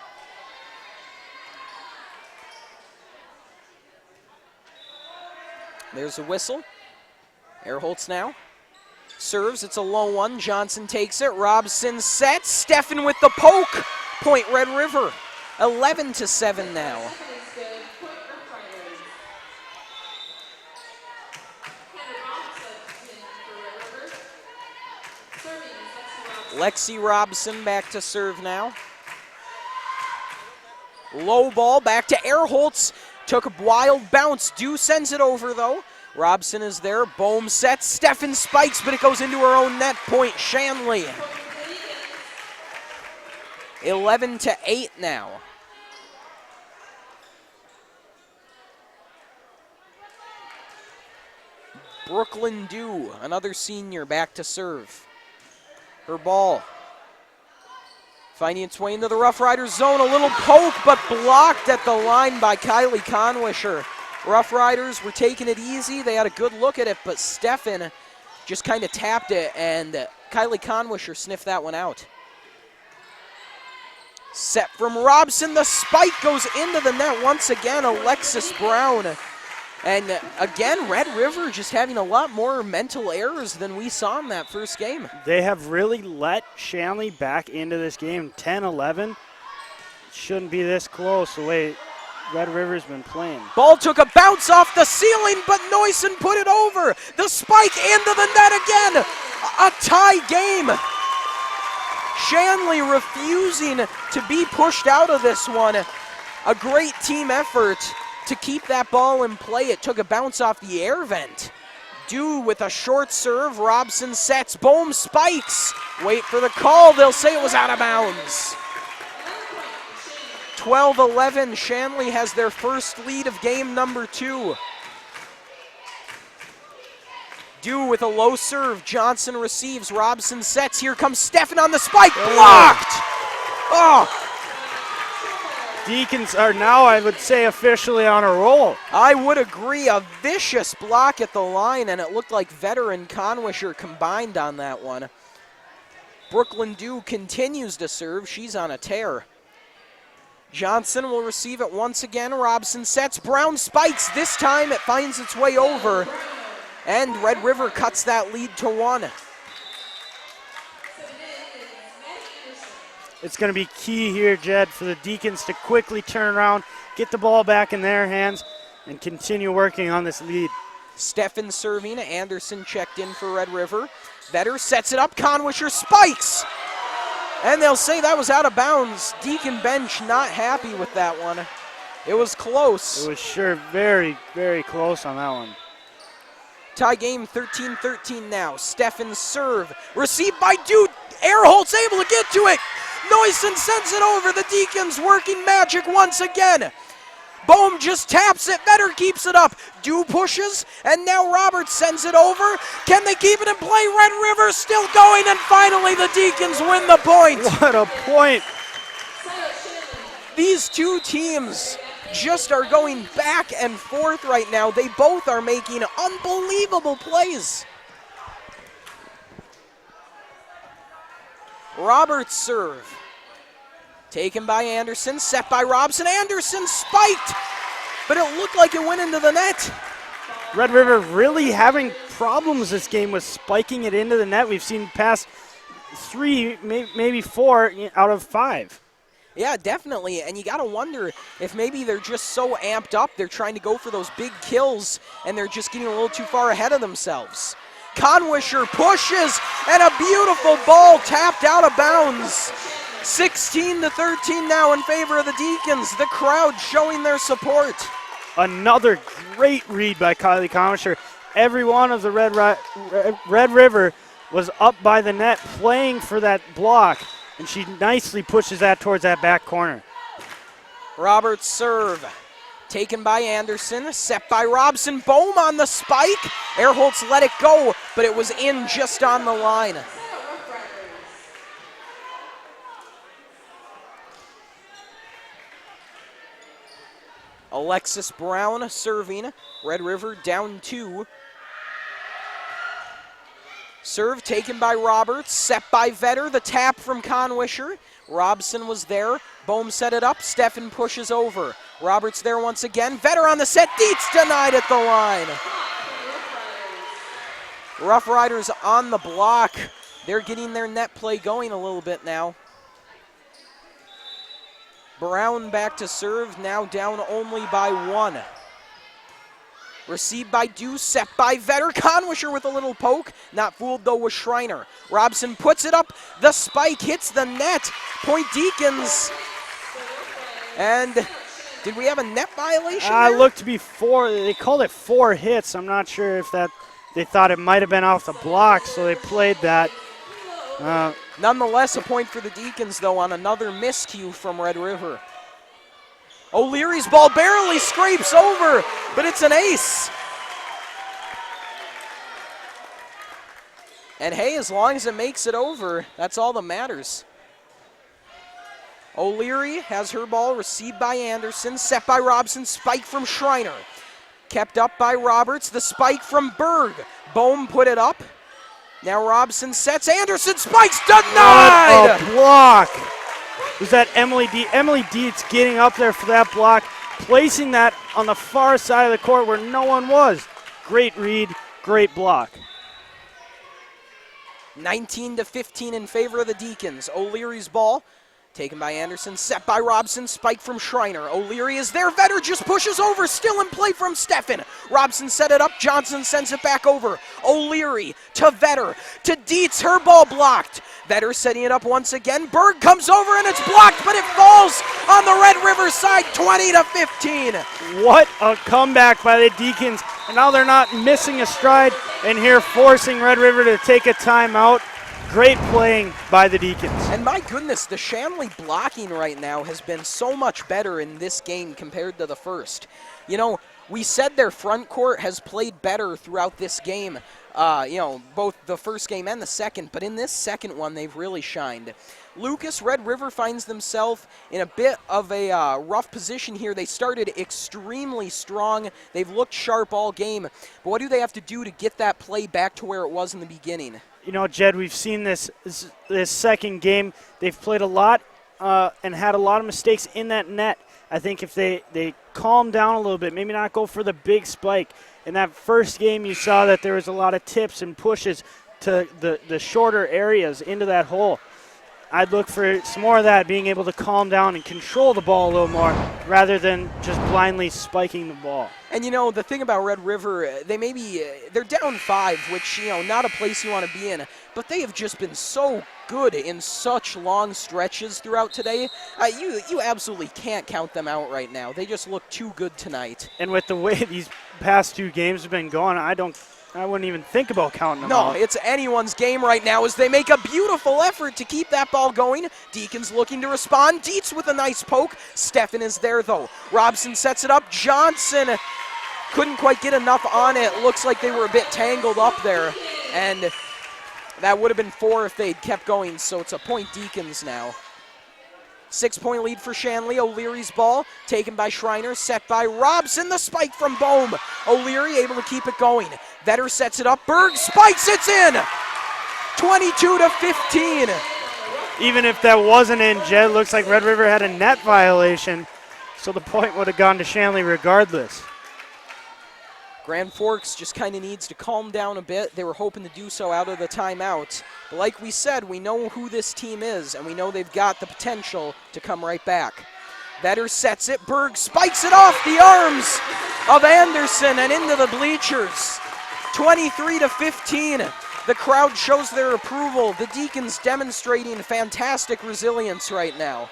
Speaker 1: There's a whistle. Erholtz now. Serves, it's a low one. Johnson takes it. Robson sets. Steffen with the poke. Point Red River. 11-7 now. Lexi Robson back to serve now. Low ball back to Erholtz. Took a wild bounce. Dew sends it over though. Robson is there. Bohm sets. Steffen spikes, but it goes into her own net. Point Shanley. 11-8 now. Brooklyn Dew, another senior, back to serve. Her ball finding its way into the Roughriders zone. A little poke, but blocked at the line by Kylie Conwisher. Roughriders were taking it easy. They had a good look at it, but Steffen just kind of tapped it, and Kylie Conwisher sniffed that one out. Set from Robson. The spike goes into the net once again. Alexis Brown. And again, Red River just having a lot more mental errors than we saw in that first game.
Speaker 2: They have really let Shanley back into this game. 10-11. Shouldn't be this close the way Red River's been playing.
Speaker 1: Ball took a bounce off the ceiling, but Noyson put it over. The spike into the net again. A tie game. Shanley refusing to be pushed out of this one. A great team effort to keep that ball in play. It took a bounce off the air vent. Dew with a short serve. Robson sets. Bohm spikes. Wait for the call. They'll say it was out of bounds. 12-11. Shanley has their first lead of game number 2. Dew with a low serve. Johnson receives. Robson sets. Here comes Steffen on the spike. Blocked! Oh!
Speaker 2: Deacons are now, I would say, officially on a roll.
Speaker 1: I would agree. A vicious block at the line, and it looked like Vetter and Conwisher combined on that one. Brooklyn Dew continues to serve. She's on a tear. Johnson will receive it once again. Robson sets. Brown spikes. This time it finds its way over. And Red River cuts that lead to 1.
Speaker 2: It's going to be key here, Jed, for the Deacons to quickly turn around, get the ball back in their hands, and continue working on this lead.
Speaker 1: Steffen serving. Anderson checked in for Red River. Vetter sets it up. Conwisher spikes. And they'll say that was out of bounds. Deacon bench not happy with that one. It was close.
Speaker 2: It was sure very, very close on that one.
Speaker 1: Tie game 13-13 now. Steffen's serve. Received by Dude. Airholt's able to get to it. Noyson sends it over. The Deacons working magic once again. Bohm just taps it. Vetter keeps it up. Dew pushes, and now Roberts sends it over. Can they keep it in play? Red River still going, and finally the Deacons win the point.
Speaker 2: What a point.
Speaker 1: These two teams just are going back and forth right now. They both are making unbelievable plays. Roberts serve. Taken by Anderson, set by Robson. Anderson spiked, but it looked like it went into the net.
Speaker 2: Red River really having problems this game with spiking it into the net. We've seen past 3, maybe 4 out of 5.
Speaker 1: Yeah, definitely, and you got to wonder if maybe they're just so amped up, they're trying to go for those big kills, and they're just getting a little too far ahead of themselves. Conwisher pushes, and a beautiful ball tapped out of bounds. 16-13 now in favor of the Deacons. The crowd showing their support.
Speaker 2: Another great read by Kylie Conwisher. Every one of the Red River was up by the net playing for that block, and she nicely pushes that towards that back corner.
Speaker 1: Roberts serve. Taken by Anderson, set by Robson. Bohm on the spike. Airholtz let it go, but it was in just on the line. Alexis Brown serving. Red River down 2. Serve taken by Roberts, set by Vetter. The tap from Conwisher. Robson was there. Bohm set it up. Steffen pushes over. Roberts there once again. Vetter on the set. Dietz denied at the line. Roughriders on the block. They're getting their net play going a little bit now. Brown back to serve, now down only by 1. Received by Dew, set by Vetter. Conwisher with a little poke. Not fooled though with Schreiner. Robson puts it up. The spike hits the net. Point Deacons. And did we have a net violation there?
Speaker 2: Looked to be 4. They called it 4 hits. I'm not sure if they thought it might have been off the block, so they played that.
Speaker 1: Nonetheless, a point for the Deacons, though, on another miscue from Red River. O'Leary's ball barely scrapes over, but it's an ace. And hey, as long as it makes it over, that's all that matters. O'Leary has her ball received by Anderson, set by Robson, spike from Schreiner. Kept up by Roberts, the spike from Berg. Bohm put it up. Now Robson sets, Anderson spikes, denied!
Speaker 2: What a block! Was that Emily Dietz? Emily Dietz getting up there for that block, placing that on the far side of the court where no one was. Great read, great block.
Speaker 1: 19-15 in favor of the Deacons. O'Leary's ball taken by Anderson, set by Robson, spike from Schreiner. O'Leary is there, Vetter just pushes over, still in play from Steffen. Robson set it up, Johnson sends it back over. O'Leary to Vetter, to Dietz, her ball blocked. Vetter setting it up once again, Berg comes over and it's blocked, but it falls on the Red River side, 20-15.
Speaker 2: What a comeback by the Deacons, and now they're not missing a stride, and here forcing Red River to take a timeout. Great playing by the Deacons.
Speaker 1: And my goodness, the Shanley blocking right now has been so much better in this game compared to the first. You know, we said their front court has played better throughout this game, both the first game and the second, but in this second one, they've really shined. Lucas, Red River finds themselves in a bit of a rough position here. They started extremely strong. They've looked sharp all game. But what do they have to do to get that play back to where it was in the beginning?
Speaker 2: You know, Jed, we've seen this second game. They've played a lot and had a lot of mistakes in that net. I think if they calm down a little bit, maybe not go for the big spike. In that first game, you saw that there was a lot of tips and pushes to the shorter areas into that hole. I'd look for some more of that, being able to calm down and control the ball a little more rather than just blindly spiking the ball.
Speaker 1: And, you know, the thing about Red River, they're down 5, which, you know, not a place you want to be in, but they have just been so good in such long stretches throughout today. You absolutely can't count them out right now. They just look too good tonight.
Speaker 2: And with the way these past 2 games have been going, I wouldn't even think about counting them out.
Speaker 1: No, it's anyone's game right now as they make a beautiful effort to keep that ball going. Deacons looking to respond. Dietz with a nice poke. Steffen is there, though. Robson sets it up. Johnson couldn't quite get enough on it. Looks like they were a bit tangled up there. And that would have been 4 if they'd kept going, so it's a point Deacons now. 6-point lead for Shanley. O'Leary's ball taken by Schreiner, set by Robson. The spike from Bohm. O'Leary able to keep it going. Vetter sets it up. Berg spikes. It's in. 22-15.
Speaker 2: Even if that wasn't in, Jed, looks like Red River had a net violation, so the point would have gone to Shanley regardless.
Speaker 1: Grand Forks just kind of needs to calm down a bit. They were hoping to do so out of the timeout. But like we said, we know who this team is, and we know they've got the potential to come right back. Vetter sets it. Berg spikes it off the arms of Anderson and into the bleachers. 23-15. The crowd shows their approval. The Deacons demonstrating fantastic resilience right now.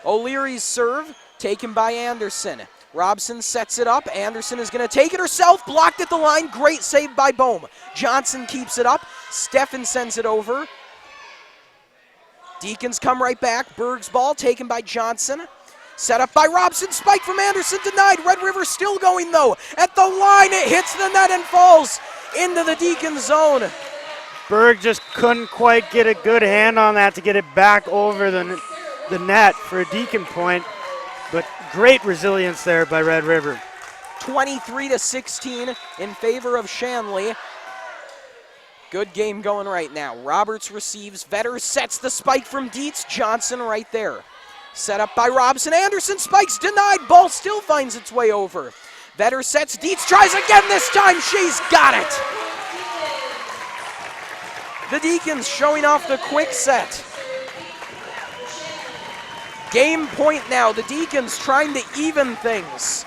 Speaker 1: O'Leary's serve taken by Anderson. Robson sets it up. Anderson is going to take it herself. Blocked at the line. Great save by Bohm. Johnson keeps it up. Steffen sends it over. Deacons come right back. Berg's ball taken by Johnson. Set up by Robson. Spike from Anderson denied. Red River still going, though. At the line, it hits the net and falls into the Deacon zone.
Speaker 2: Berg just couldn't quite get a good hand on that to get it back over the net for a Deacon point. But great resilience there by Red River.
Speaker 1: 23-16 in favor of Shanley. Good game going right now. Roberts receives. Vetter sets the spike from Dietz. Johnson right there. Set up by Robson. Anderson spikes denied. Ball still finds its way over. Vetter sets. Dietz tries again this time. She's got it. The Deacons showing off the quick set. Game point now. The Deacons trying to even things.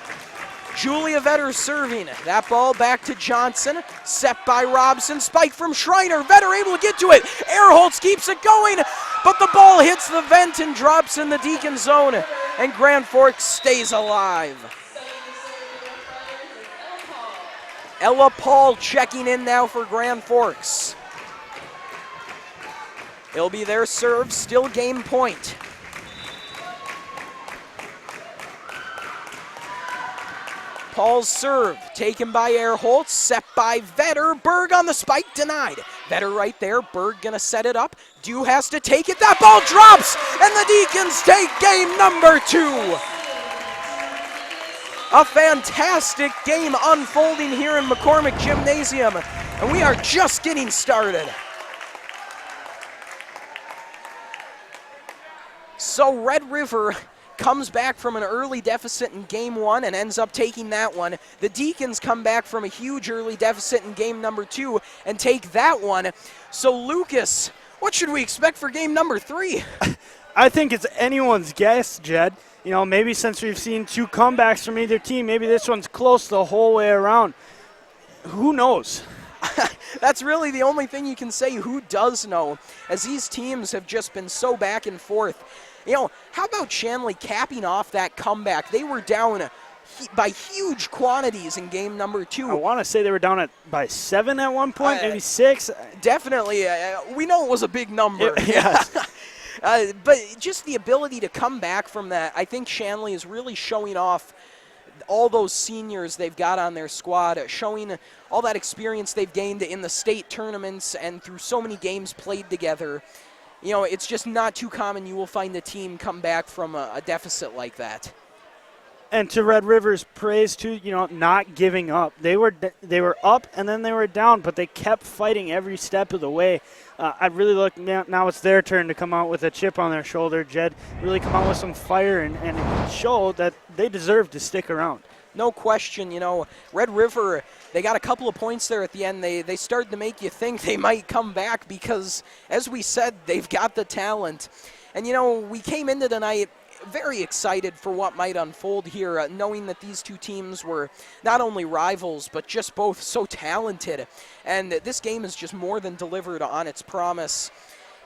Speaker 1: Julia Vetter serving. That ball back to Johnson. Set by Robson. Spike from Schreiner. Vetter able to get to it. Ehrholtz keeps it going, but the ball hits the vent and drops in the Deacon zone, and Grand Forks stays alive. Ella Paul checking in now for Grand Forks. It'll be their serve. Still game point. Paul's serve, taken by Ehrholtz, set by Vetter. Berg on the spike, denied. Vetter right there, Berg gonna set it up. Dew has to take it, that ball drops, and the Deacons take game number 2. A fantastic game unfolding here in McCormick Gymnasium, and we are just getting started. So Red River comes back from an early deficit in game 1 and ends up taking that one. The Deacons come back from a huge early deficit in game number 2 and take that one. So Lucas, what should we expect for game number 3?
Speaker 2: I think it's anyone's guess, Jed. You know, maybe since we've seen 2 comebacks from either team, maybe this one's close the whole way around. Who knows?
Speaker 1: That's really the only thing you can say. Who does know? As these teams have just been so back and forth. You know, how about Shanley capping off that comeback? They were down by huge quantities in game number 2.
Speaker 2: I want to say they were down by 7 at one point, maybe 6.
Speaker 1: Definitely. We know it was a big number.
Speaker 2: Yes.
Speaker 1: But just the ability to come back from that, I think Shanley is really showing off all those seniors they've got on their squad, showing all that experience they've gained in the state tournaments and through so many games played together. you know, it's just not too common you will find a team come back from a deficit like that.
Speaker 2: And to Red River's praise too, you know, not giving up. They were up and then they were down, but they kept fighting every step of the way. I really look now it's their turn to come out with a chip on their shoulder. Jed really come out with some fire and show that they deserve to stick around.
Speaker 1: No question, you know, Red River, they got a couple of points there at the end. They started to make you think they might come back because, as we said, they've got the talent. And, you know, we came into tonight very excited for what might unfold here, knowing that these two teams were not only rivals, but just both so talented. And this game is just more than delivered on its promise.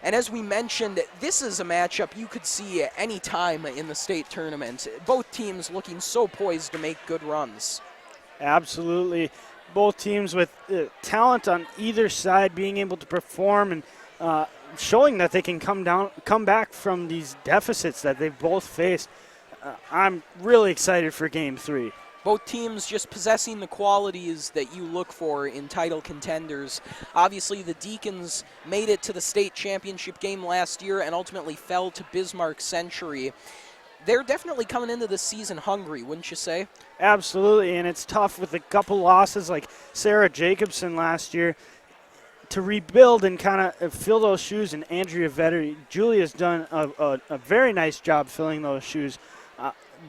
Speaker 1: And as we mentioned, this is a matchup you could see any time in the state tournament. Both teams looking so poised to make good runs.
Speaker 2: Absolutely. Both teams with talent on either side being able to perform and showing that they can come back from these deficits that they've both faced. I'm really excited for Game 3.
Speaker 1: Both teams just possessing the qualities that you look for in title contenders. Obviously, the Deacons made it to the state championship game last year and ultimately fell to Bismarck Century. They're definitely coming into the season hungry, wouldn't you say?
Speaker 2: Absolutely, and it's tough with a couple losses like Sarah Jacobson last year to rebuild and kind of fill those shoes. And Andrea Vetter, Julia's done a very nice job filling those shoes,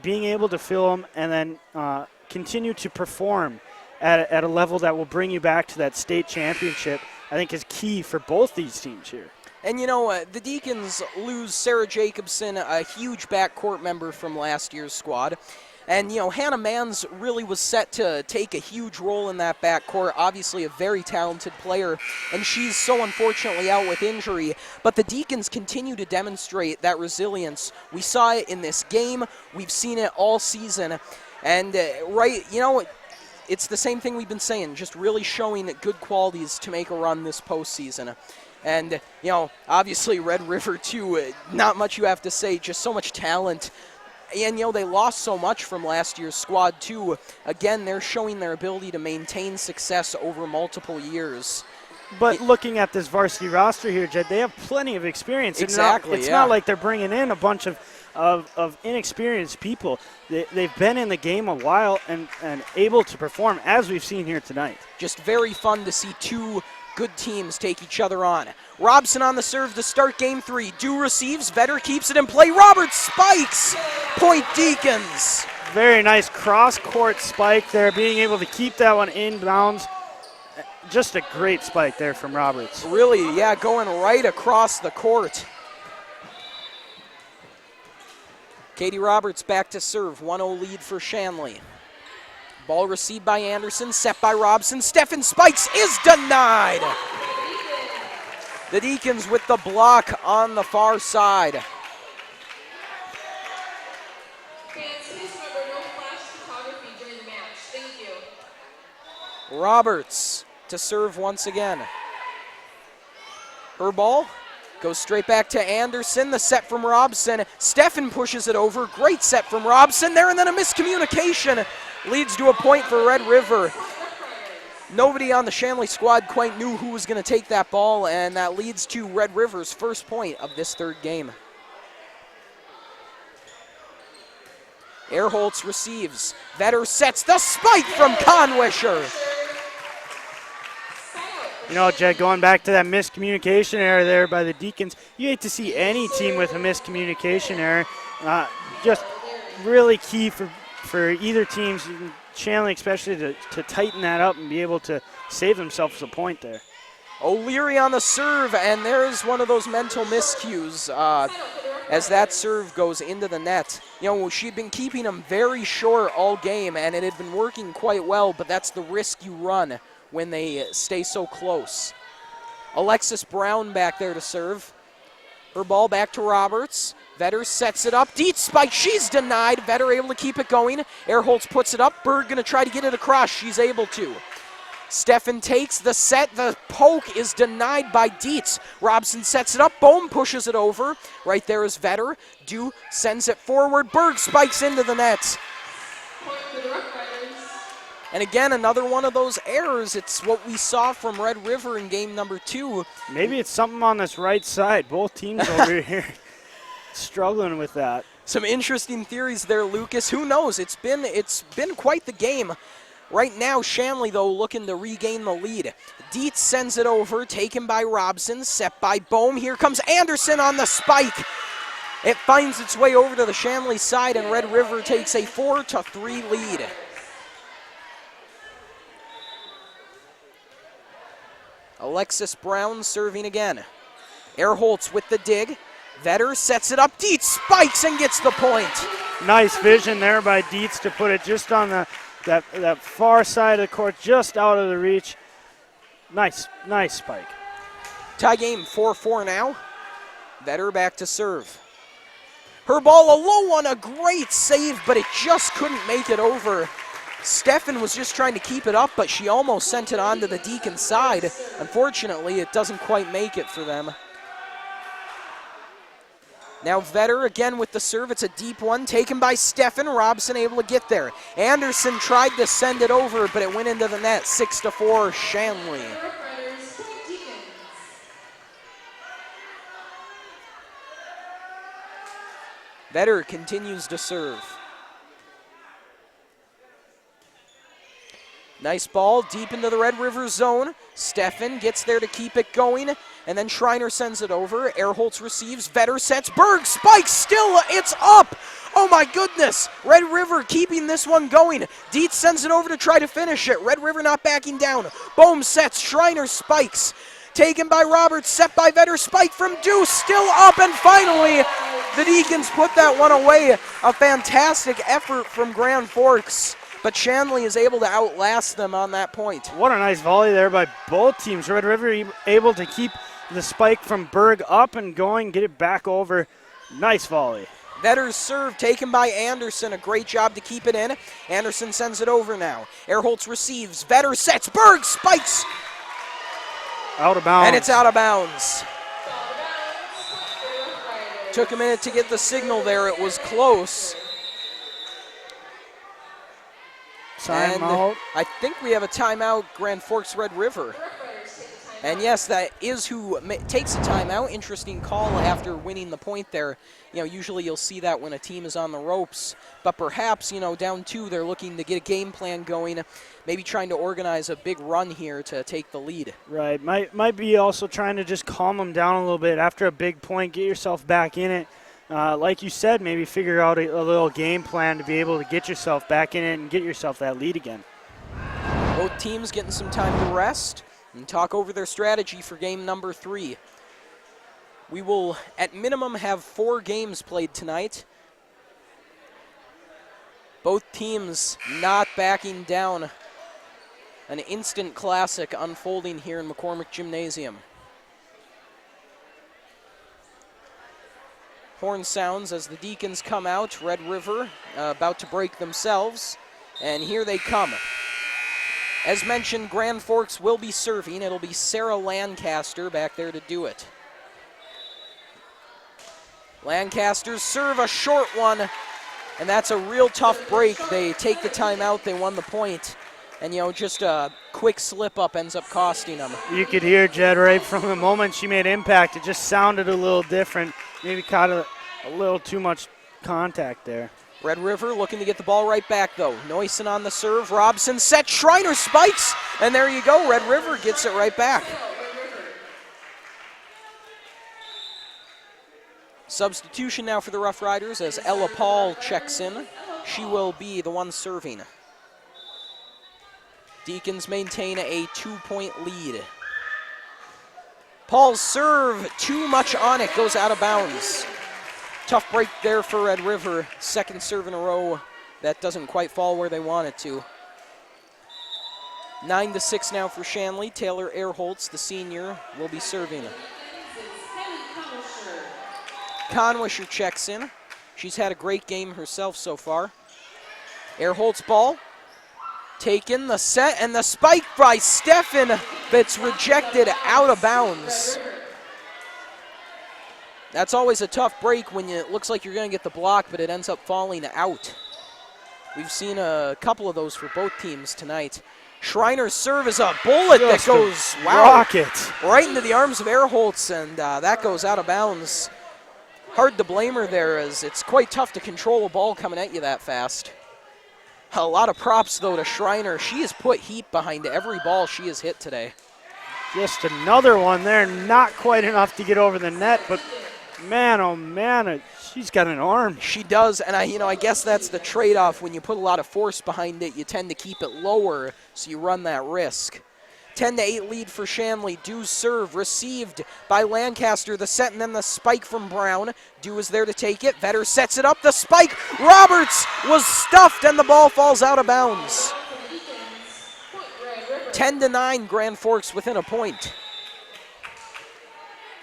Speaker 2: being able to fill them and then continue to perform at a level that will bring you back to that state championship, I think is key for both these teams here.
Speaker 1: And, you know, the Deacons lose Sarah Jacobson, a huge backcourt member from last year's squad. And, you know, Hannah Manns really was set to take a huge role in that backcourt. Obviously a very talented player, and she's so unfortunately out with injury. But the Deacons continue to demonstrate that resilience. We saw it in this game. We've seen it all season. And, you know, it's the same thing we've been saying, just really showing good qualities to make a run this postseason. And, you know, obviously Red River, too, not much you have to say, just so much talent. And, you know, they lost so much from last year's squad, too. Again, they're showing their ability to maintain success over multiple years.
Speaker 2: But looking at this varsity roster here, Jed, they have plenty of experience.
Speaker 1: Exactly,
Speaker 2: It's not like they're bringing in a bunch of inexperienced people. They've been in the game a while and able to perform, as we've seen here tonight.
Speaker 1: Just very fun to see two good teams take each other on. Robson on the serve to start Game 3. Dew receives, Vetter keeps it in play. Roberts spikes! Point Deacons.
Speaker 2: Very nice cross-court spike there, being able to keep that one inbounds. Just a great spike there from Roberts.
Speaker 1: Really, yeah, going right across the court. Katie Roberts back to serve, 1-0 lead for Shanley. Ball received by Anderson, set by Robson. Stefan spikes, is denied. The Deacons with the block on the far side.
Speaker 3: Fans, please remember no flash photography during the match. Thank you.
Speaker 1: Roberts to serve once again. Her ball goes straight back to Anderson. The set from Robson. Stefan pushes it over. Great set from Robson there, and then a miscommunication leads to a point for Red River. Nobody on the Shanley squad quite knew who was going to take that ball, and that leads to Red River's first point of this third game. Erholtz receives. Vetter sets the spike from Conwisher.
Speaker 2: You know, Jed, going back to that miscommunication error there by the Deacons, you hate to see any team with a miscommunication error. Just really key for either teams, Shanley especially, to tighten that up and be able to save themselves a point there.
Speaker 1: O'Leary on the serve, and there's one of those mental miscues as that serve goes into the net. You know, she'd been keeping them very short all game, and it had been working quite well, but that's the risk you run when they stay so close. Alexis Brown back there to serve. Her ball back to Roberts. Vetter sets it up. Dietz spike. She's denied. Vetter able to keep it going. Erholtz puts it up. Berg going to try to get it across. She's able to. Stefan takes the set. The poke is denied by Dietz. Robson sets it up. Bohm pushes it over. Right there is Vetter. Dew sends it forward. Berg spikes into the net.
Speaker 3: Point for the Roughriders.
Speaker 1: And again, another one of those errors. It's what we saw from Red River in game number 2.
Speaker 2: Maybe it's something on this right side. Both teams over here struggling with that.
Speaker 1: Some interesting theories there, Lucas. Who knows? It's been quite the game. Right now, Shanley, though, looking to regain the lead. Dietz sends it over, taken by Robson, set by Bohm. Here comes Anderson on the spike. It finds its way over to the Shanley side, and Red River takes a 4-3 lead. Alexis Brown serving again. Erholtz with the dig. Vetter sets it up. Dietz spikes and gets the point.
Speaker 2: Nice vision there by Dietz to put it just on that far side of the court, just out of the reach. Nice spike.
Speaker 1: Tie game 4-4 now. Vetter back to serve. Her ball a low one, a great save, but it just couldn't make it over. Steffen was just trying to keep it up, but she almost sent it onto the Deacons side. Unfortunately, it doesn't quite make it for them. Now Vetter again with the serve. It's a deep one taken by Steffen. Robson able to get there. Anderson tried to send it over, but it went into the net. 6-4 Shanley.
Speaker 3: Roughriders, point Deacons.
Speaker 1: Vetter continues to serve. Nice ball deep into the Red River zone. Steffen gets there to keep it going, and then Schreiner sends it over. Erholtz receives, Vetter sets, Berg spikes, still it's up! Oh my goodness! Red River keeping this one going. Dietz sends it over to try to finish it. Red River not backing down. Bohm sets, Schreiner spikes. Taken by Roberts, set by Vetter, spike from Deuce, still up, and finally the Deacons put that one away. A fantastic effort from Grand Forks. But Shanley is able to outlast them on that point.
Speaker 2: What a nice volley there by both teams. Red River able to keep the spike from Berg up and going, get it back over. Nice volley.
Speaker 1: Vetter's serve taken by Anderson. A great job to keep it in. Anderson sends it over now. Erholtz receives. Vetter sets. Berg spikes.
Speaker 2: Out of bounds.
Speaker 1: And it's out of bounds. Took a minute to get the signal there. It was close.
Speaker 2: Timeout.
Speaker 1: And I think we have a timeout, Grand Forks Red River. And yes, that is who takes a timeout. Interesting call after winning the point there. You know, usually you'll see that when a team is on the ropes. But perhaps, you know, down 2, they're looking to get a game plan going, maybe trying to organize a big run here to take the lead.
Speaker 2: Right. Might be also trying to just calm them down a little bit. After a big point, get yourself back in it. Like you said, maybe figure out a little game plan to be able to get yourself back in it and get yourself that lead again.
Speaker 1: Both teams getting some time to rest and talk over their strategy for game number 3. We will, at minimum, have 4 games played tonight. Both teams not backing down. An instant classic unfolding here in McCormick Gymnasium. Horn sounds as the Deacons come out. Red River about to break themselves. And here they come. As mentioned, Grand Forks will be serving. It'll be Sarah Lancaster back there to do it. Lancaster's serve, a short one. And that's a real tough break. They take the timeout. They won the point. And, you know, just a quick slip-up ends up costing them.
Speaker 2: You could hear Jed right from the moment she made impact. It just sounded a little different. Maybe caught a little too much contact there.
Speaker 1: Red River looking to get the ball right back, though. Noyson on the serve. Robson set. Schreiner spikes. And there you go. Red River gets it right back. Substitution now for the Roughriders as Ella Paul checks in. She will be the one serving. Deacons maintain a 2-point lead. Paul's serve, too much on it, goes out of bounds. Tough break there for Red River. Second serve in a row. That doesn't quite fall where they want it to. 9-6 now for Shanley. Taylor Erholtz, the senior, will be serving. Conwisher checks in. She's had a great game herself so far. Erholtz ball. Taken, the set, and the spike by Steffen that's rejected out of bounds. That's always a tough break when it looks like you're going to get the block, but it ends up falling out. We've seen a couple of those for both teams tonight. Schreiner's serve is a bullet
Speaker 2: Just
Speaker 1: that goes,
Speaker 2: a rocket.
Speaker 1: right into the arms of Erholtz, and that goes out of bounds. Hard to blame her there, as it's quite tough to control a ball coming at you that fast. A lot of props, though, to Schreiner. She has put heat behind every ball she has hit today.
Speaker 2: Just another one there, not quite enough to get over the net, but man, oh man, she's got an arm.
Speaker 1: She does, and I guess that's the trade-off. When you put a lot of force behind it, you tend to keep it lower, so you run that risk. 10-8 lead for Shanley. Dew's serve received by Lancaster. The set and then the spike from Brown. Dew is there to take it. Vetter sets it up. The spike. Roberts was stuffed, and the ball falls out of bounds. 10-9, Grand Forks within a point.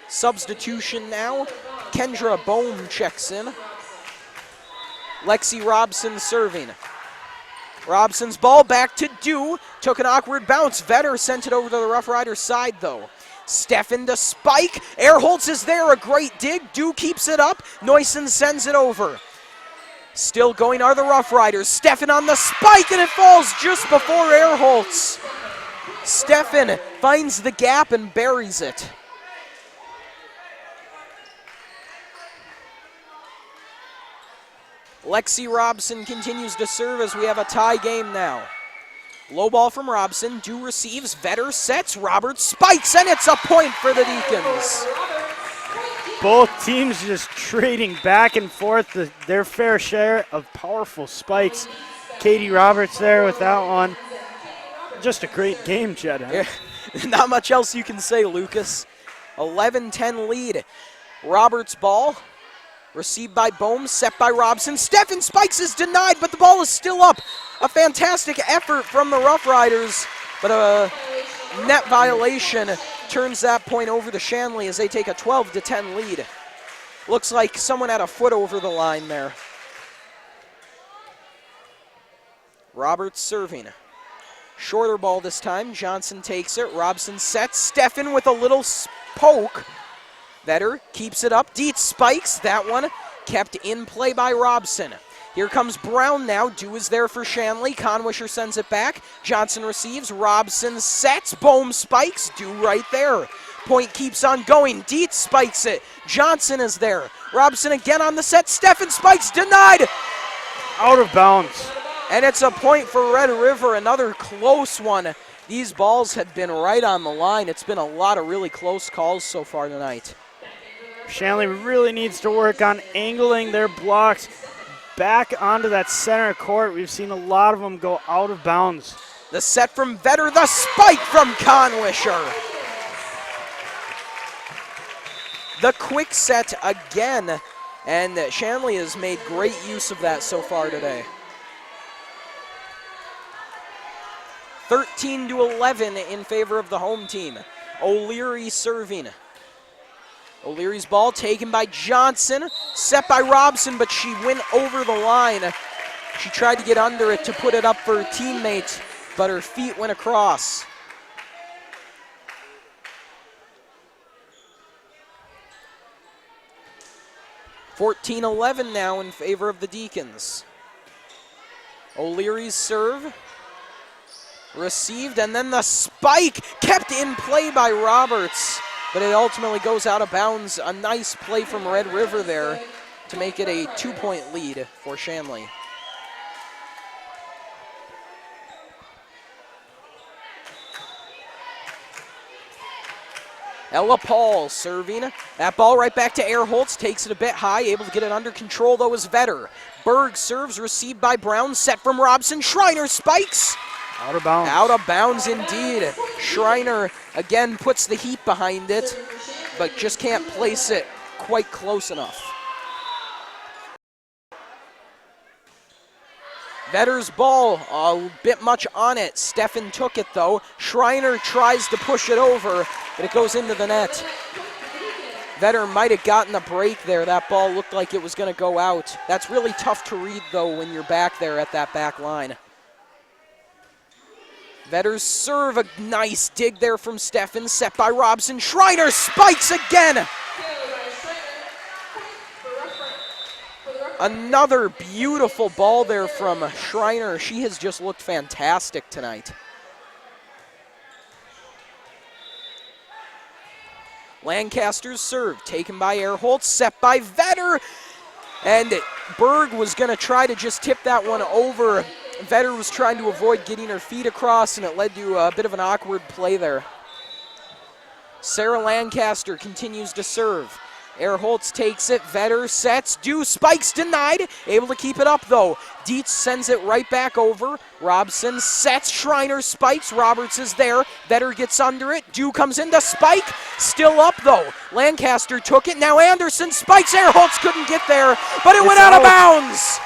Speaker 1: Substitution now. Kendra Bohm checks in. Lexi Robson serving. Robson's ball back to Dew. Took an awkward bounce. Vetter sent it over to the Roughriders side, though. Steffen to spike. Erholtz is there. A great dig. Dew keeps it up. Neusen sends it over. Still going are the Roughriders. Steffen on the spike, and it falls just before Erholtz. Steffen finds the gap and buries it. Lexi Robson continues to serve as we have a tie game now. Low ball from Robson. Dew receives. Vetter sets. Roberts spikes, and it's a point for the Deacons.
Speaker 2: Both teams just trading back and forth their fair share of powerful spikes. Katie Roberts there with that one. Just a great game, Jed.
Speaker 1: Yeah, not much else you can say, Lucas. 11-10 lead. Roberts' ball. Received by Bohm, set by Robson. Steffen spikes is denied, but the ball is still up. A fantastic effort from the Roughriders, but a net violation turns that point over to Shanley as they take a 12-10 lead. Looks like someone had a foot over the line there. Roberts serving. Shorter ball this time. Johnson takes it. Robson sets. Steffen with a little poke. Vetter keeps it up. Dietz spikes. That one kept in play by Robson. Here comes Brown now. Dew is there for Shanley. Conwisher sends it back. Johnson receives. Robson sets. Bohm spikes. Dew right there. Point keeps on going. Dietz spikes it. Johnson is there. Robson again on the set. Steffen spikes. Denied.
Speaker 2: Out of bounds.
Speaker 1: And it's a point for Red River. Another close one. These balls have been right on the line. It's been a lot of really close calls so far tonight.
Speaker 2: Shanley really needs to work on angling their blocks back onto that center court. We've seen a lot of them go out of bounds.
Speaker 1: The set from Vetter, the spike from Conwisher. The quick set again, and Shanley has made great use of that so far today. 13-11 in favor of the home team. O'Leary serving. O'Leary's ball taken by Johnson, set by Robson, but she went over the line. She tried to get under it to put it up for her teammate, but her feet went across. (14-11) now in favor of the Deacons. O'Leary's serve. Received, and then the spike kept in play by Roberts, but it ultimately goes out of bounds. A nice play from Red River there to make it a 2-point lead for Shanley. Ella Paul serving. That ball right back to Erholtz. Takes it a bit high. Able to get it under control, though, is Vetter. Berg serves. Received by Brown. Set from Robson. Schreiner spikes.
Speaker 2: Out of bounds.
Speaker 1: Out of bounds indeed. Schreiner again puts the heat behind it, but just can't place it quite close enough. Vetter's ball, a bit much on it. Steffen took it though. Schreiner tries to push it over, but it goes into the net. Vetter might have gotten a break there. That ball looked like it was going to go out. That's really tough to read though when you're back there at that back line. Vetter's serve, a nice dig there from Steffen, set by Robson. Schreiner spikes again. Another beautiful ball there from Schreiner. She has just looked fantastic tonight. Lancaster's serve taken by Erholtz, set by Vetter. And Berg was going to try to just tip that one over. Vetter was trying to avoid getting her feet across, and it led to a bit of an awkward play there. Sarah Lancaster continues to serve. Erholtz takes it, Vetter sets, spikes denied, able to keep it up though. Dietz sends it right back over. Robson sets, Schreiner spikes, Roberts is there, Vetter gets under it, comes in to spike, still up though. Lancaster took it, now Anderson spikes, Erholtz couldn't get there, but it went out of bounds.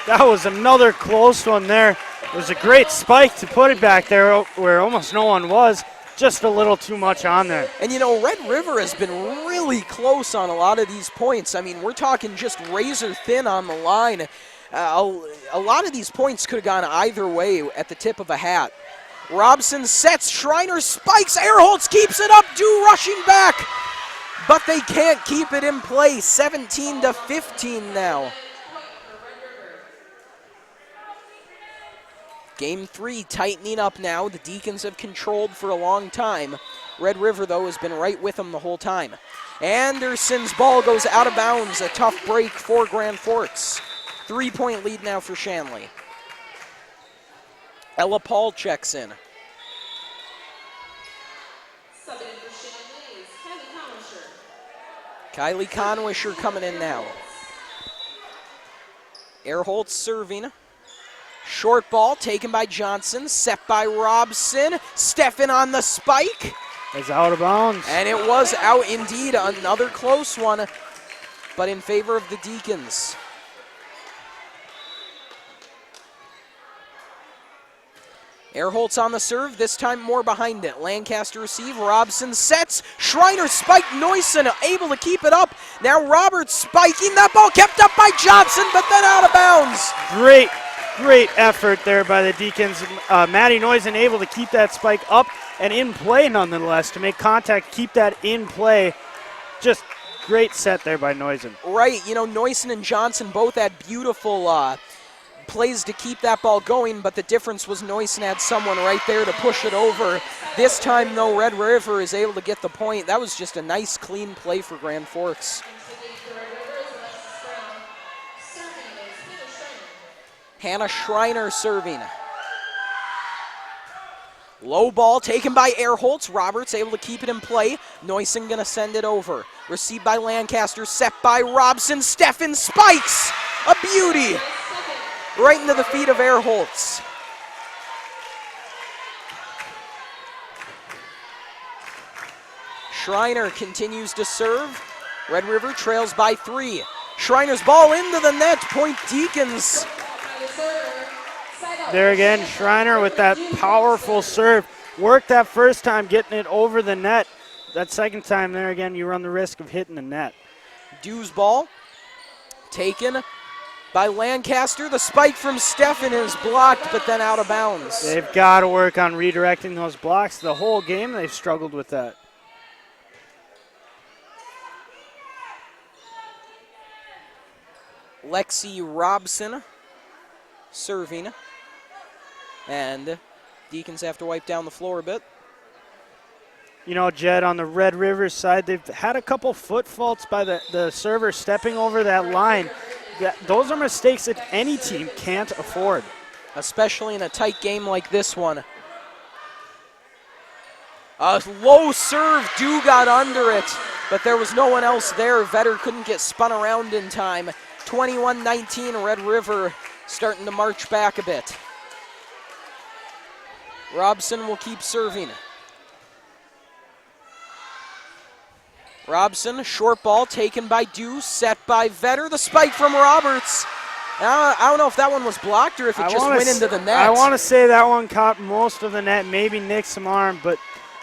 Speaker 2: That was another close one there. It was a great spike to put it back there where almost no one was. Just a little too much on there.
Speaker 1: And you know, Red River has been really close on a lot of these points. I mean, we're talking just razor thin on the line. A lot of these points could have gone either way at the tip of a hat. Robson sets, Schreiner spikes, Erholtz keeps it up, rushing back. But they can't keep it in play. 17-15 now. Game 3 tightening up now. The Deacons have controlled for a long time. Red River, though, has been right with them the whole time. Anderson's ball goes out of bounds. A tough break for Grand Forks. 3-point lead now for Shanley. Ella Paul checks in.
Speaker 3: Subbing for Shanley is Kylie Conwisher.
Speaker 1: Kylie Conwisher coming in now. Erholtz serving. Short ball taken by Johnson, set by Robson. Steffen on the spike.
Speaker 2: It's out of bounds.
Speaker 1: And it was out indeed. Another close one, but in favor of the Deacons. Erholtz on the serve, this time more behind it. Lancaster receive, Robson sets, Schreiner spiked, Neusen able to keep it up. Now Roberts spiking, that ball kept up by Johnson, but then out of bounds.
Speaker 2: Great effort there by the Deacons. Maddie Neusen able to keep that spike up and in play nonetheless, to make contact, keep that in play. Just great set there by Neusen.
Speaker 1: Right, you know, Neusen and Johnson both had beautiful plays to keep that ball going, but the difference was Neusen had someone right there to push it over. This time, though, Red River is able to get the point. That was just a nice, clean play for Grand Forks. Hannah Schreiner serving. Low ball taken by Erholtz. Roberts able to keep it in play. Neusen gonna send it over. Received by Lancaster, set by Robson. Steffen spikes. A beauty. Right into the feet of Erholtz. Schreiner continues to serve. Red River trails by 3. Schreiner's ball into the net. Point Deacons.
Speaker 2: There again, Schreiner with that powerful serve. Worked that first time, getting it over the net. That second time there again, you run the risk of hitting the net.
Speaker 1: Dew's ball taken by Lancaster. The spike from Steffen is blocked, but then out of bounds.
Speaker 2: They've got to work on redirecting those blocks. The whole game they've struggled with that.
Speaker 1: Lexi Robson serving. And Deacons have to wipe down the floor a bit.
Speaker 2: You know, Jed, on the Red River side, they've had a couple foot faults by the server stepping over that line. Those are mistakes that any team can't afford.
Speaker 1: Especially in a tight game like this one. A low serve, Dew got under it, but there was no one else there. Vetter couldn't get spun around in time. 21-19, Red River starting to march back a bit. Robson will keep serving. Robson, short ball taken by Dew, set by Vetter. The spike from Roberts. I don't know if that one was blocked or if it just went into the net.
Speaker 2: I want to say that one caught most of the net, maybe nicked some arm, but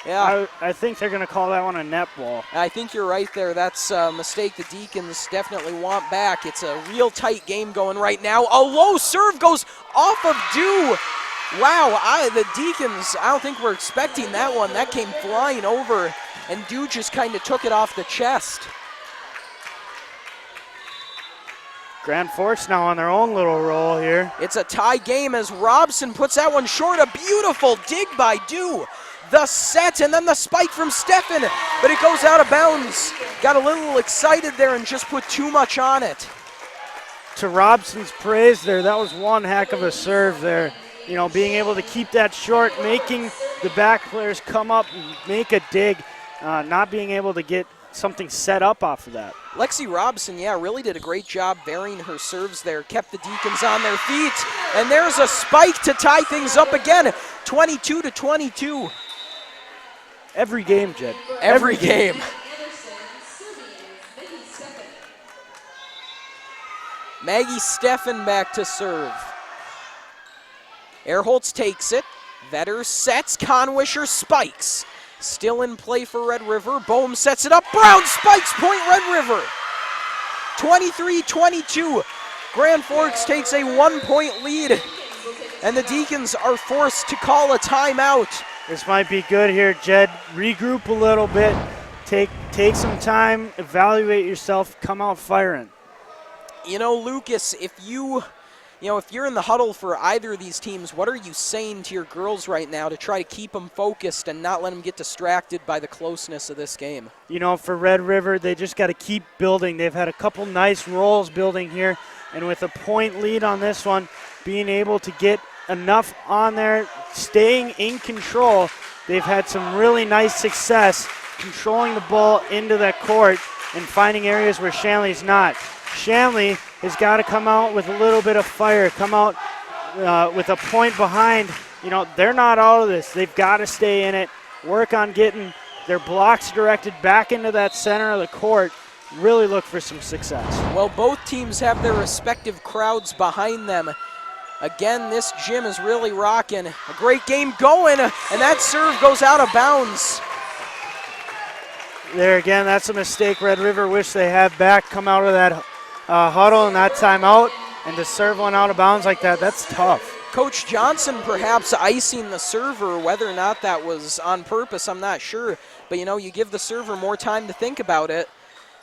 Speaker 2: yeah, I think they're going to call that one a net ball.
Speaker 1: I think you're right there. That's a mistake the Deacons definitely want back. It's a real tight game going right now. A low serve goes off of Dew. Wow, the Deacons, I don't think we're expecting that one. That came flying over, and Dew just kind of took it off the chest.
Speaker 2: Grand Forks now on their own little roll here.
Speaker 1: It's a tie game as Robson puts that one short. A beautiful dig by Dew. The set and then the spike from Steffen, but it goes out of bounds. Got a little excited there and just put too much on it.
Speaker 2: To Robson's praise there, that was one heck of a serve there. You know, being able to keep that short, making the back players come up and make a dig, not being able to get something set up off of that.
Speaker 1: Lexi Robson, yeah, really did a great job varying her serves there, kept the Deacons on their feet, and there's a spike to tie things up again, 22-22.
Speaker 2: Every game, Jed.
Speaker 1: Every game. Maggie Steffen back to serve. Erholtz takes it. Vetter sets. Conwisher spikes. Still in play for Red River. Bohm sets it up. Brown spikes. Point Red River. 23-22. Grand Forks takes a 1-point lead. And the Deacons are forced to call a timeout.
Speaker 2: This might be good here, Jed. Regroup a little bit. Take some time. Evaluate yourself. Come out firing.
Speaker 1: You know, Lucas, if you're in the huddle for either of these teams, what are you saying to your girls right now to try to keep them focused and not let them get distracted by the closeness of this game?
Speaker 2: You know, for Red River, they just got to keep building. They've had a couple nice rolls building here, and with a point lead on this one, being able to get enough on there, staying in control, they've had some really nice success controlling the ball into that court and finding areas where Shanley's not. Shanley has got to come out with a little bit of fire, come out with a point behind. You know, they're not out of this. They've got to stay in it, work on getting their blocks directed back into that center of the court, really look for some success.
Speaker 1: Well, both teams have their respective crowds behind them. Again, this gym is really rocking. A great game going, and that serve goes out of bounds.
Speaker 2: There again, that's a mistake Red River wish they had back, come out of that huddle and that timeout, and to serve one out of bounds like that, that's tough.
Speaker 1: Coach Johnson perhaps icing the server, whether or not that was on purpose, I'm not sure. But, you know, you give the server more time to think about it,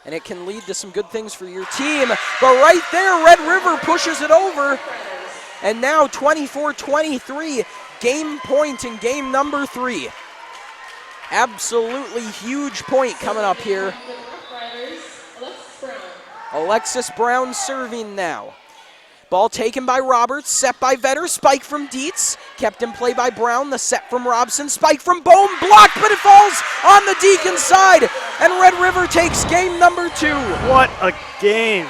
Speaker 1: and it can lead to some good things for your team. But right there, Red River pushes it over. And now 24-23, game point in game number 3. Absolutely huge point coming up here. Alexis Brown serving now. Ball taken by Roberts, set by Vetter, spike from Dietz, kept in play by Brown, the set from Robson, spike from Bohm, blocked, but it falls on the Deacons side, and Red River takes game number 2.
Speaker 2: What a game.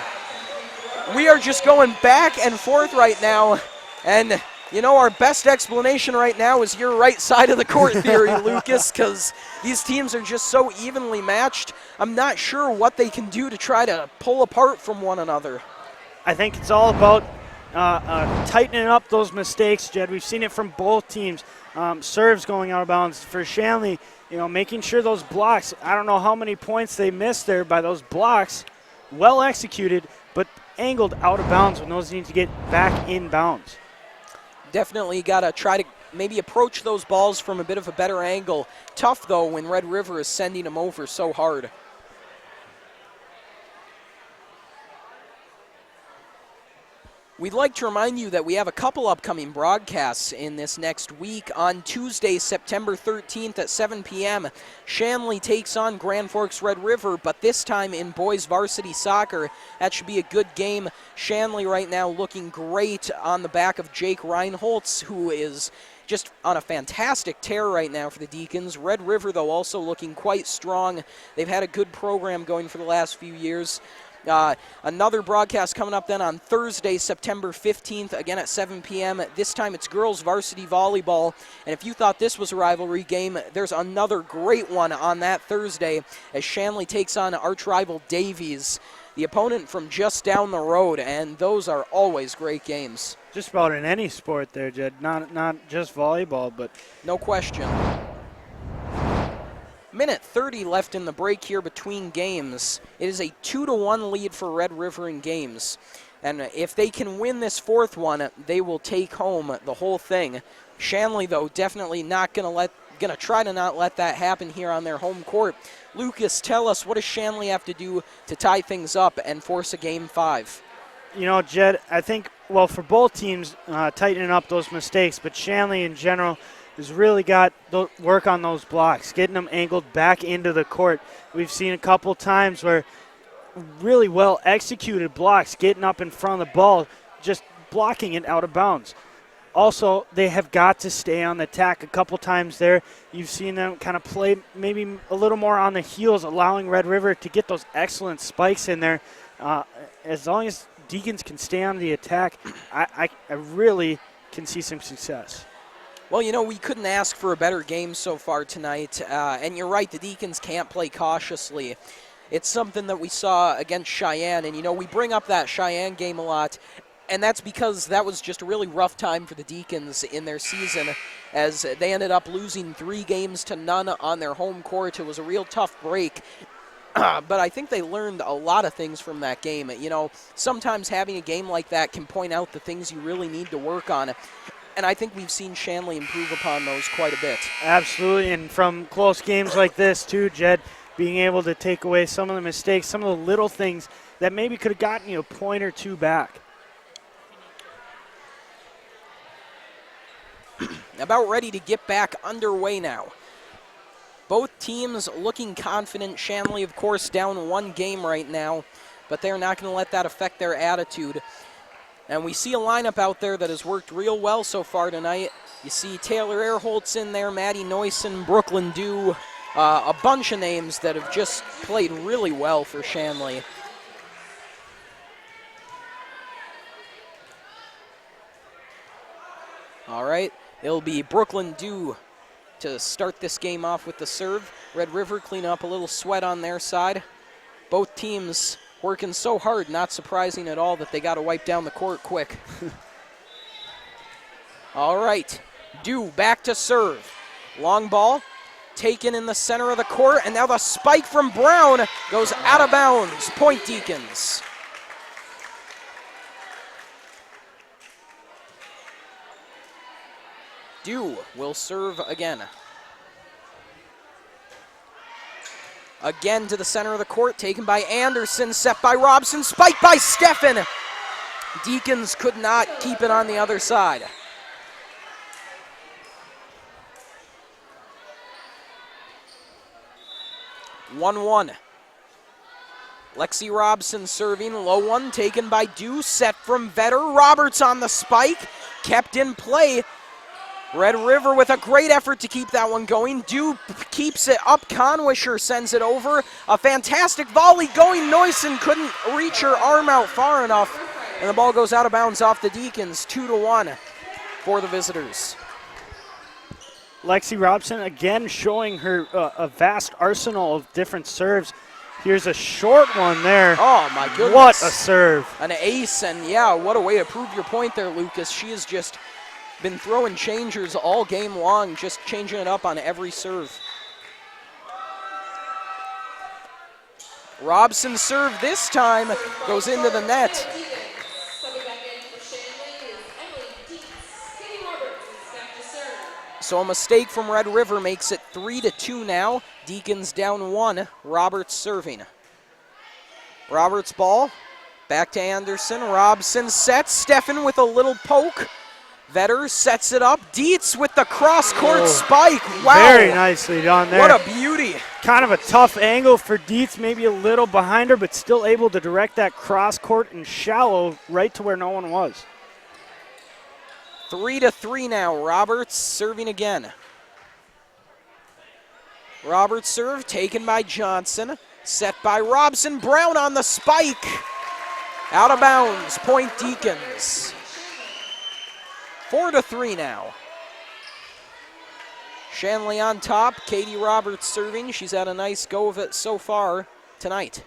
Speaker 1: We are just going back and forth right now, and you know, our best explanation right now is your right side of the court theory, Lucas, because these teams are just so evenly matched. I'm not sure what they can do to try to pull apart from one another.
Speaker 2: I think it's all about tightening up those mistakes, Jed. We've seen it from both teams. Serves going out of bounds. For Shanley, you know, making sure those blocks, I don't know how many points they missed there by those blocks, well executed, but angled out of bounds when those need to get back in bounds.
Speaker 1: Definitely got to try to maybe approach those balls from a bit of a better angle. Tough, though, when Red River is sending them over so hard. We'd like to remind you that we have a couple upcoming broadcasts in this next week. On Tuesday, September 13th at 7 p.m., Shanley takes on Grand Forks Red River, but this time in boys varsity soccer. That should be a good game. Shanley right now looking great on the back of Jake Reinholtz, who is just on a fantastic tear right now for the Deacons. Red River, though, also looking quite strong. They've had a good program going for the last few years. Another broadcast coming up then on Thursday, September 15th, again at 7 p.m. This time it's girls varsity volleyball. And if you thought this was a rivalry game, there's another great one on that Thursday as Shanley takes on arch rival Davies, the opponent from just down the road. And those are always great games.
Speaker 2: Just about in any sport there, Jed. Not just volleyball, but
Speaker 1: no question. Minute 30 left in the break here between games. It is a 2-1 lead for Red River in games. And if they can win this fourth one, they will take home the whole thing. Shanley, though, definitely not gonna try to not let that happen here on their home court. Lucas, tell us, what does Shanley have to do to tie things up and force a game 5?
Speaker 2: You know, Jed, I think, well, for both teams, tightening up those mistakes, but Shanley in general has really got to work on those blocks, getting them angled back into the court. We've seen a couple times where really well executed blocks, getting up in front of the ball, just blocking it out of bounds. Also, they have got to stay on the attack a couple times there. You've seen them kind of play maybe a little more on the heels, allowing Red River to get those excellent spikes in there. As long as Deacons can stay on the attack, I really can see some success.
Speaker 1: Well, you know, we couldn't ask for a better game so far tonight. And you're right, the Deacons can't play cautiously. It's something that we saw against Cheyenne. And, you know, we bring up that Cheyenne game a lot. And that's because that was just a really rough time for the Deacons in their season, as they ended up losing 3-0 on their home court. It was a real tough break. But I think they learned a lot of things from that game. You know, sometimes having a game like that can point out the things you really need to work on. And I think we've seen Shanley improve upon those quite a bit.
Speaker 2: Absolutely, and from close games like this too, Jed, being able to take away some of the mistakes, some of the little things that maybe could have gotten you a point or two back.
Speaker 1: About ready to get back underway now. Both teams looking confident. Shanley, of course, down 1 game right now, but they're not going to let that affect their attitude. And we see a lineup out there that has worked real well so far tonight. You see Taylor Airholtz in there, Maddie Neusen, Brooklyn Dew, a bunch of names that have just played really well for Shanley. All right, it'll be Brooklyn Dew to start this game off with the serve. Red River clean up a little sweat on their side. Both teams working so hard, not surprising at all that they got to wipe down the court quick. All right, Dew back to serve. Long ball taken in the center of the court, and now the spike from Brown goes out of bounds. Point Deacons. Dew will serve again. Again to the center of the court, taken by Anderson, set by Robson, spiked by Steffen. Deacons could not keep it on the other side. One. Lexi Robson serving, low one, taken by Dew, set from Vetter. Roberts on the spike, kept in play. Red River with a great effort to keep that one going. Dew keeps it up. Conwisher sends it over. A fantastic volley going. Neusen couldn't reach her arm out far enough. And the ball goes out of bounds off the Deacons. 2-1 for the visitors.
Speaker 2: Lexi Robson again showing her a vast arsenal of different serves. Here's a short one there.
Speaker 1: Oh, my goodness.
Speaker 2: What a serve.
Speaker 1: An ace, and yeah, what a way to prove your point there, Lucas. She has just been throwing changers all game long, just changing it up on every serve. Robson's serve this time goes into the net. So a mistake from Red River makes it 3-2 now. Deacons down 1. Roberts serving. Roberts ball. Back to Anderson. Robson sets. Steffen with a little poke. Vetter sets it up. Dietz with the cross-court spike. Wow.
Speaker 2: Very nicely done there.
Speaker 1: What a beauty.
Speaker 2: Kind of a tough angle for Dietz, maybe a little behind her, but still able to direct that cross-court and shallow right to where no one was.
Speaker 1: 3-3 now. Roberts serving again. Roberts serve taken by Johnson. Set by Robson. Brown on the spike. Out of bounds. Point Deacons. 4-3 now. Shanley on top. Katie Roberts serving. She's had a nice go of it so far tonight.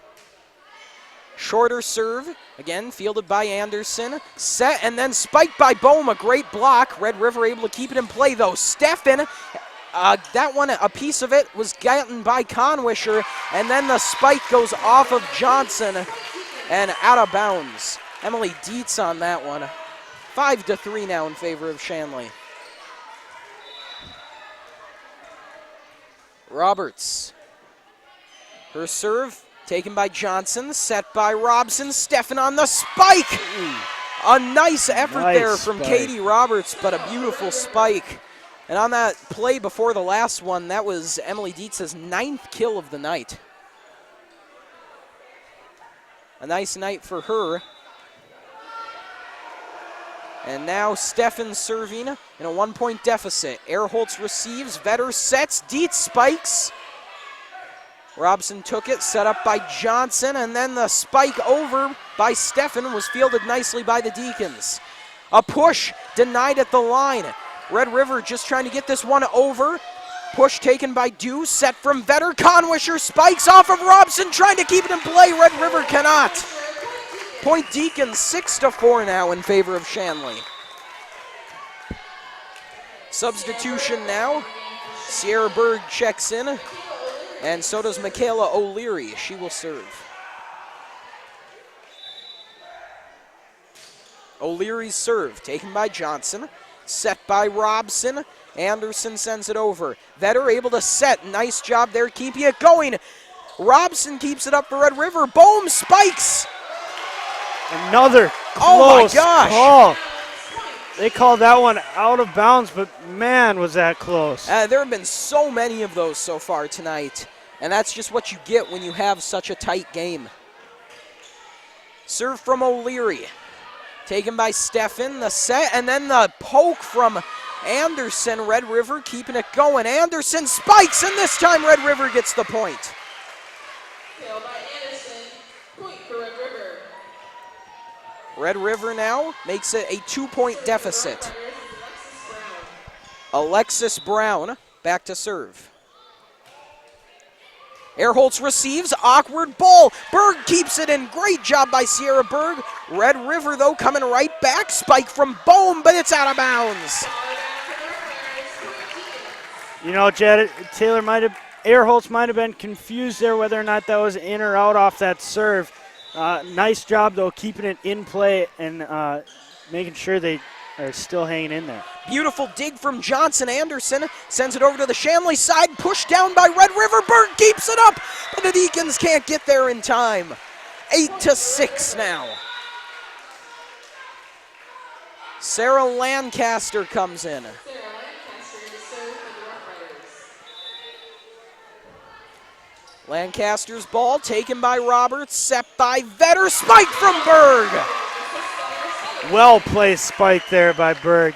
Speaker 1: Shorter serve. Again, fielded by Anderson. Set and then spiked by Bohm. A great block. Red River able to keep it in play though. Steffen, that one, a piece of it was gotten by Conwisher. And then the spike goes off of Johnson and out of bounds. Emily Dietz on that one. 5-3 now in favor of Shanley. Roberts. Her serve Taken by Johnson, set by Robson. Steffen on the spike. A nice effort there from Katie Roberts, but a beautiful spike. And on that play before the last one, that was Emily Dietz's 9th kill of the night. A nice night for her. And now Steffen serving in a 1-point deficit. Ehrholtz receives, Vetter sets, Dietz spikes. Robson took it, set up by Johnson, and then the spike over by Steffen was fielded nicely by the Deacons. A push denied at the line. Red River just trying to get this one over. Push taken by Dew, set from Vetter. Conwisher spikes off of Robson, trying to keep it in play. Red River cannot. Point Deacons 6-4 now in favor of Shanley. Substitution now. Sierra Berg checks in. And so does Michaela O'Leary. She will serve. O'Leary's serve, taken by Johnson, set by Robson. Anderson sends it over. Vetter able to set. Nice job there, keeping it going. Robson keeps it up for Red River. Boom, spikes.
Speaker 2: Another close call. They called that one out of bounds, but man, was that close.
Speaker 1: There have been so many of those so far tonight. And that's just what you get when you have such a tight game. Serve from O'Leary. Taken by Steffen, the set, and then the poke from Anderson. Red River keeping it going. Anderson spikes, and this time Red River gets the point.
Speaker 3: Fail by Anderson. Point for Red River.
Speaker 1: Red River now makes it a 2-point deficit. Alexis Brown back to serve. Ehrholtz receives, awkward ball. Berg keeps it in. Great job by Sierra Berg. Red River, though, coming right back. Spike from Bohm, but it's out of bounds.
Speaker 2: You know, Jed, Ehrholtz might have been confused there whether or not that was in or out off that serve. Nice job, though, keeping it in play and making sure they are still hanging in there.
Speaker 1: Beautiful dig from Johnson. Anderson sends it over to the Shanley side. Pushed down by Red River. Berg keeps it up, but the Deacons can't get there in time. 8-6 now. Sarah Lancaster comes in.
Speaker 3: Sarah Lancaster to serve for the Roughriders.
Speaker 1: Lancaster's ball taken by Roberts, set by Vetter. Spike from Berg.
Speaker 2: Well-placed spike there by Berg.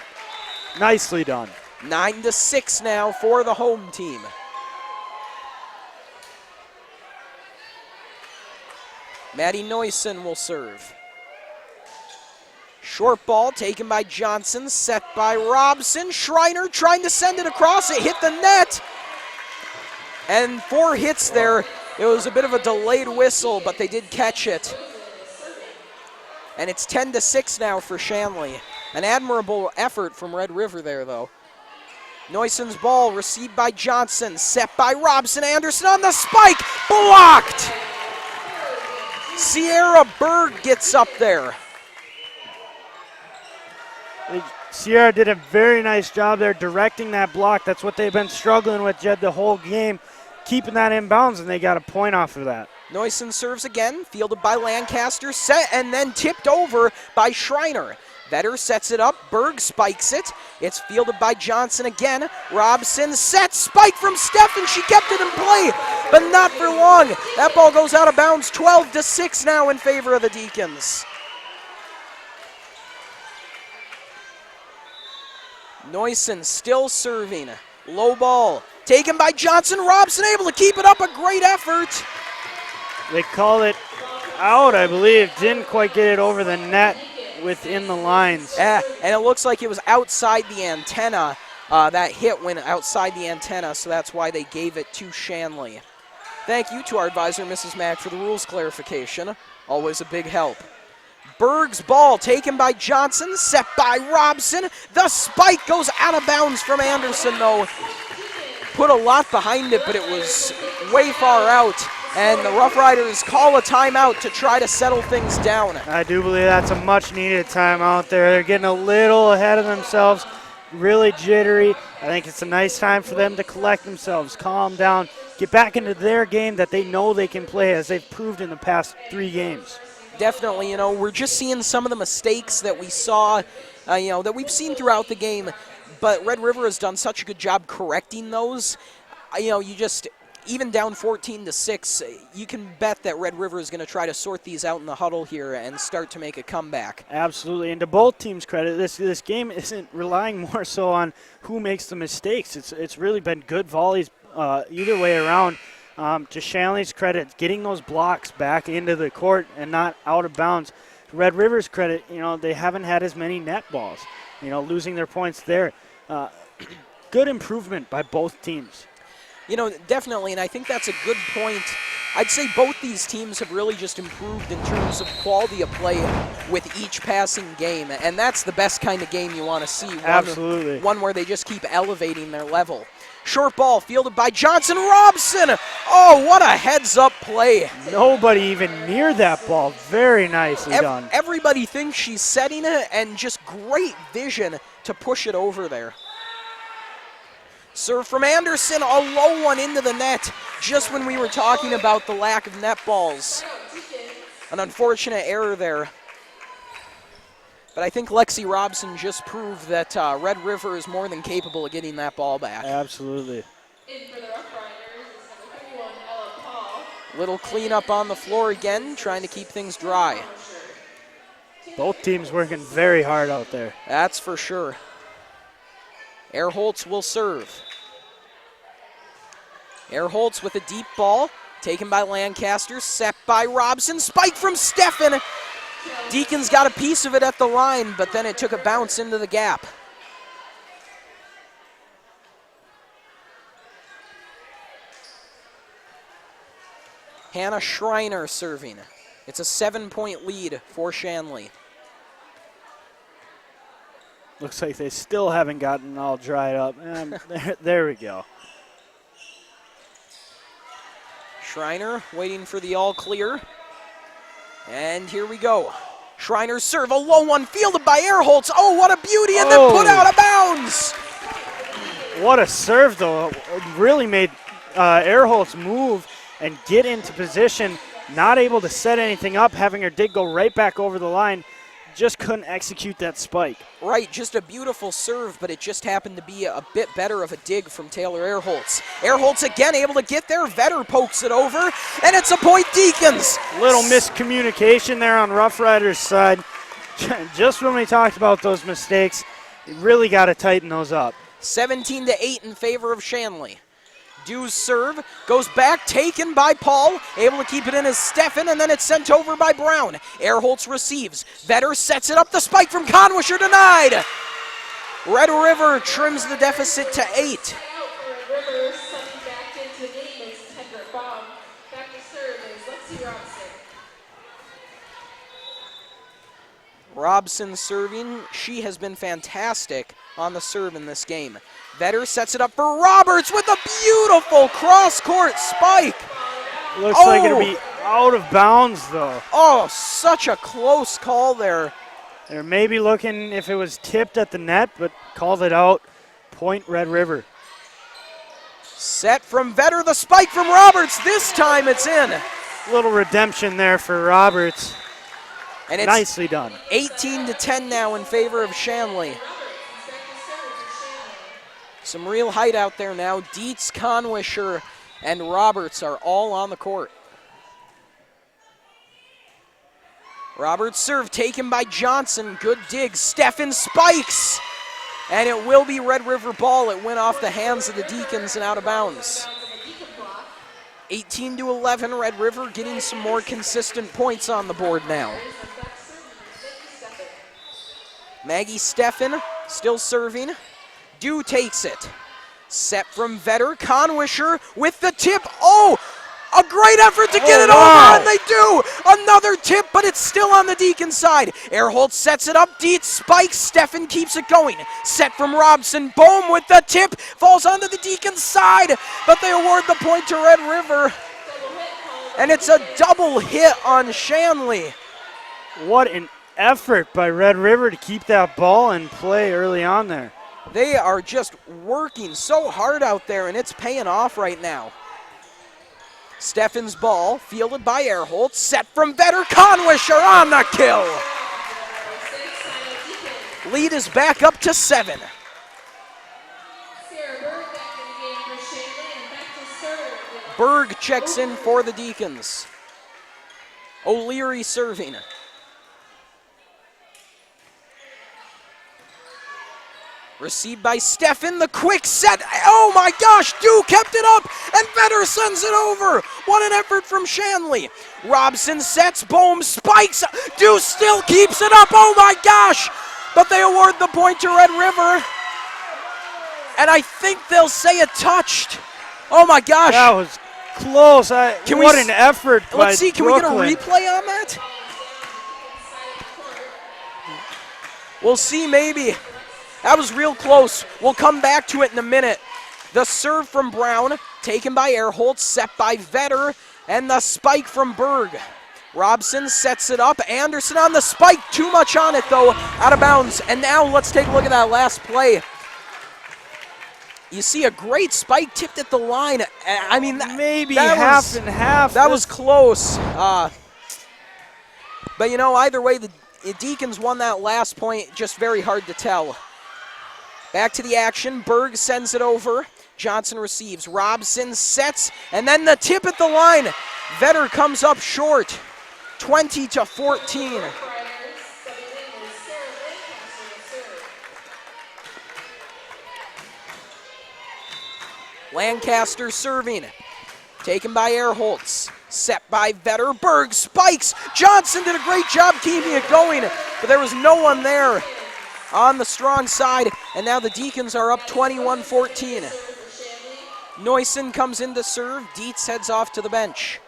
Speaker 2: Nicely done.
Speaker 1: 9-6 now for the home team. Maddie Neusen will serve. Short ball taken by Johnson, set by Robson. Schreiner trying to send it across. It hit the net. And 4 hits there. It was a bit of a delayed whistle, but they did catch it. And it's 10-6 now for Shanley. An admirable effort from Red River there, though. Neusen's ball received by Johnson, set by Robson. Anderson on the spike, blocked. Sierra Berg gets up there.
Speaker 2: Sierra did a very nice job there directing that block. That's what they've been struggling with, Jed, the whole game, keeping that in bounds, and they got a point off of that.
Speaker 1: Neusen serves again, fielded by Lancaster, set and then tipped over by Schreiner. Vetter sets it up, Berg spikes it. It's fielded by Johnson again. Robson sets, spike from Steffen. She kept it in play, but not for long. That ball goes out of bounds. 12-6 now in favor of the Deacons. Neusen still serving. Low ball taken by Johnson. Robson able to keep it up. A great effort.
Speaker 2: They call it out, I believe. Didn't quite get it over the net within the lines.
Speaker 1: And it looks like it was outside the antenna. That hit went outside the antenna, so that's why they gave it to Shanley. Thank you to our advisor, Mrs. Mack, for the rules clarification. Always a big help. Berg's ball taken by Johnson, set by Robson. The spike goes out of bounds from Anderson, though. Put a lot behind it, but it was way far out. And the Roughriders call a timeout to try to settle things down.
Speaker 2: I do believe that's a much-needed timeout there. They're getting a little ahead of themselves, really jittery. I think it's a nice time for them to collect themselves, calm down, get back into their game that they know they can play, as they've proved in the past 3 games.
Speaker 1: Definitely, we're just seeing some of the mistakes that we saw, that we've seen throughout the game, but Red River has done such a good job correcting those. Even down 14-6, you can bet that Red River is going to try to sort these out in the huddle here and start to make a comeback. Absolutely,
Speaker 2: and to both teams' credit, this game isn't relying more so on who makes the mistakes. It's really been good volleys either way around. To Shanley's credit, getting those blocks back into the court and not out of bounds. To Red River's credit, they haven't had as many net balls, losing their points there. Good improvement by both teams.
Speaker 1: Definitely, and I think that's a good point. I'd say both these teams have really just improved in terms of quality of play with each passing game, and that's the best kind of game you want to see.
Speaker 2: Absolutely.
Speaker 1: One where they just keep elevating their level. Short ball fielded by Johnson Robson. Oh, what a heads-up play.
Speaker 2: Nobody even near that ball. Very nicely done.
Speaker 1: Everybody thinks she's setting it, and just great vision to push it over there. Serve from Anderson, a low one into the net, just when we were talking about the lack of net balls. An unfortunate error there. But I think Lexi Robson just proved that Red River is more than capable of getting that ball back.
Speaker 2: Absolutely.
Speaker 3: In for the Roughriders is number 31, Ella Paul.
Speaker 1: Little cleanup on the floor again, trying to keep things dry.
Speaker 2: Both teams working very hard out there.
Speaker 1: That's for sure. Erholtz will serve. Erholtz with a deep ball, taken by Lancaster, set by Robson, spike from Steffen. Deacons got a piece of it at the line, but then it took a bounce into the gap. Hannah Schreiner serving. It's a 7-point lead for Shanley.
Speaker 2: Looks like they still haven't gotten all dried up. There we go.
Speaker 1: Schreiner waiting for the all clear. And here we go. Schreiner's serve, a low one fielded by Erholtz. Oh, what a beauty, and then put out of bounds.
Speaker 2: What a serve, though. Really made Erholtz move and get into position. Not able to set anything up, having her dig go right back over the line. Just couldn't execute that spike.
Speaker 1: Right, just a beautiful serve, but it just happened to be a bit better of a dig from Taylor Erholtz. Erholtz again able to get there. Vetter pokes it over, and it's a point Deacons.
Speaker 2: Little miscommunication there on Roughriders' side. Just when we talked about those mistakes, you really got to tighten those up.
Speaker 1: 17-8 in favor of Shanley. Dew's serve goes back, taken by Paul, able to keep it in as Steffen, and then it's sent over by Brown. Erholtz receives. Vetter sets it up, the spike from Conwisher denied. Red River trims the deficit to 8. Robson serving. She has been fantastic on the serve in this game. Vetter sets it up for Roberts with a beautiful cross-court spike.
Speaker 2: Looks like it'll be out of bounds, though.
Speaker 1: Oh, such a close call there.
Speaker 2: They're maybe looking if it was tipped at the net, but called it out. Point Red River.
Speaker 1: Set from Vetter, the spike from Roberts. This time it's in.
Speaker 2: Little redemption there for Roberts.
Speaker 1: And it's
Speaker 2: nicely done.
Speaker 1: 18-10 now in favor of Shanley. Some real height out there now. Dietz, Conwisher, and Roberts are all on the court. Roberts' serve taken by Johnson. Good dig. Steffen spikes. And it will be Red River ball. It went off the hands of the Deacons and out of bounds. 18-11, Red River getting some more consistent points on the board now. Maggie Steffen still serving. Dew takes it. Set from Vetter. Conwisher with the tip. Oh, a great effort to get it over, and they do. Another tip, but it's still on the Deacon side. Erholtz sets it up. Dietz spikes. Steffen keeps it going. Set from Robson. Bohm with the tip. Falls onto the Deacon side, but they award the point to Red River. And it's a double hit on Shanley.
Speaker 2: What an effort by Red River to keep that ball in play early on there.
Speaker 1: They are just working so hard out there, and it's paying off right now. Steffen's ball, fielded by Erholtz, set from Vetter. Conwisher on the kill. Lead is back up to 7. Berg checks in for the Deacons. O'Leary serving. Received by Steffen, the quick set. Oh my gosh, Dew kept it up, and Vetter sends it over. What an effort from Shanley. Robson sets, Bohm spikes. Dew still keeps it up, oh my gosh. But they award the point to Red River. And I think they'll say it touched. Oh my gosh.
Speaker 2: That was close. What an effort by
Speaker 1: Let's see, can
Speaker 2: Brooklyn.
Speaker 1: we get a replay on that? We'll see maybe. That was real close. We'll come back to it in a minute. The serve from Brown, taken by Erholtz, set by Vetter, and the spike from Berg. Robson sets it up. Anderson on the spike. Too much on it, though, out of bounds. And now let's take a look at that last play. You see a great spike tipped at the line. I mean,
Speaker 2: maybe
Speaker 1: that
Speaker 2: half and half.
Speaker 1: That was close. But, you know, either way, the Deacons won that last point. Just very hard to tell. Back to the action. Berg sends it over. Johnson receives. Robson sets, and then the tip at the line. Vetter comes up short. 20-14. Lancaster serving. Taken by Erholtz. Set by Vetter. Berg spikes. Johnson did a great job keeping it going, but there was no one there on the strong side, and now the Deacons are up 21-14. Neusen comes in to serve. Dietz heads off to the bench.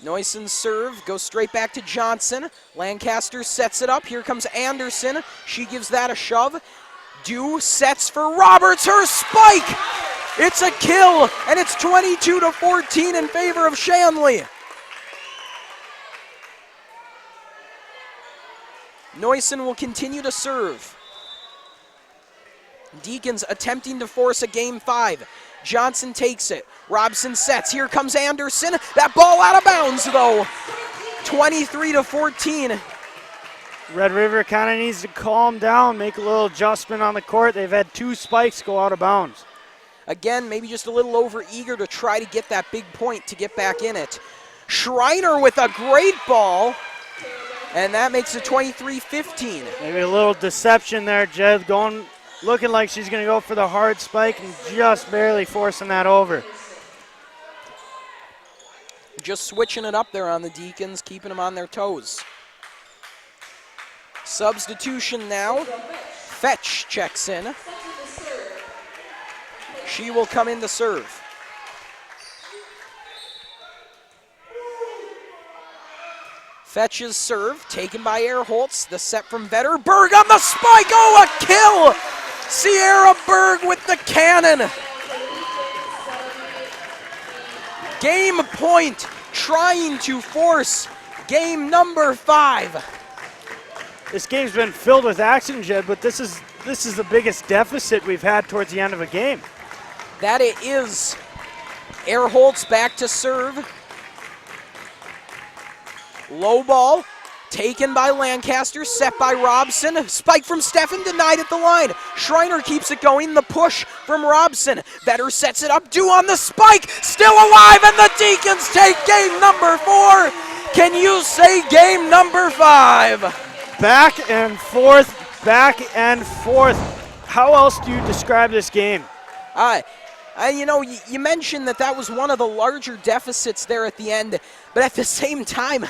Speaker 1: Neusen's serve goes straight back to Johnson. Lancaster sets it up. Here comes Anderson. She gives that a shove. Dew sets for Roberts. Her spike! It's a kill, and it's 22-14 in favor of Shanley. Neusen will continue to serve. Deacons attempting to force a game 5. Johnson takes it. Robson sets. Here comes Anderson. That ball out of bounds, though. 23-14.
Speaker 2: Red River kind of needs to calm down, make a little adjustment on the court. They've had 2 spikes go out of bounds.
Speaker 1: Again, maybe just a little over-eager to try to get that big point to get back in it. Schreiner with a great ball. And that makes it 23-15.
Speaker 2: Maybe a little deception there, Jed, looking like she's going to go for the hard spike and just barely forcing that over.
Speaker 1: Just switching it up there on the Deacons, keeping them on their toes. Substitution now. Fetch checks in. She will come in to serve. Fetch's serve, taken by Erholtz. The set from Vetter. Berg on the spike. Oh, a kill! Sierra Berg with the cannon. Game point, trying to force game number 5.
Speaker 2: This game's been filled with action, Jed, but this is the biggest deficit we've had towards the end of a game.
Speaker 1: That it is. Erholtz back to serve. Low ball, taken by Lancaster, set by Robson. Spike from Steffen, denied at the line. Schreiner keeps it going, the push from Robson. Vetter sets it up, Dew on the spike, still alive, and the Deacons take game number 4. Can you say game number 5?
Speaker 2: Back and forth, back and forth. How else do you describe this game?
Speaker 1: You know, you mentioned that was one of the larger deficits there at the end, but at the same time,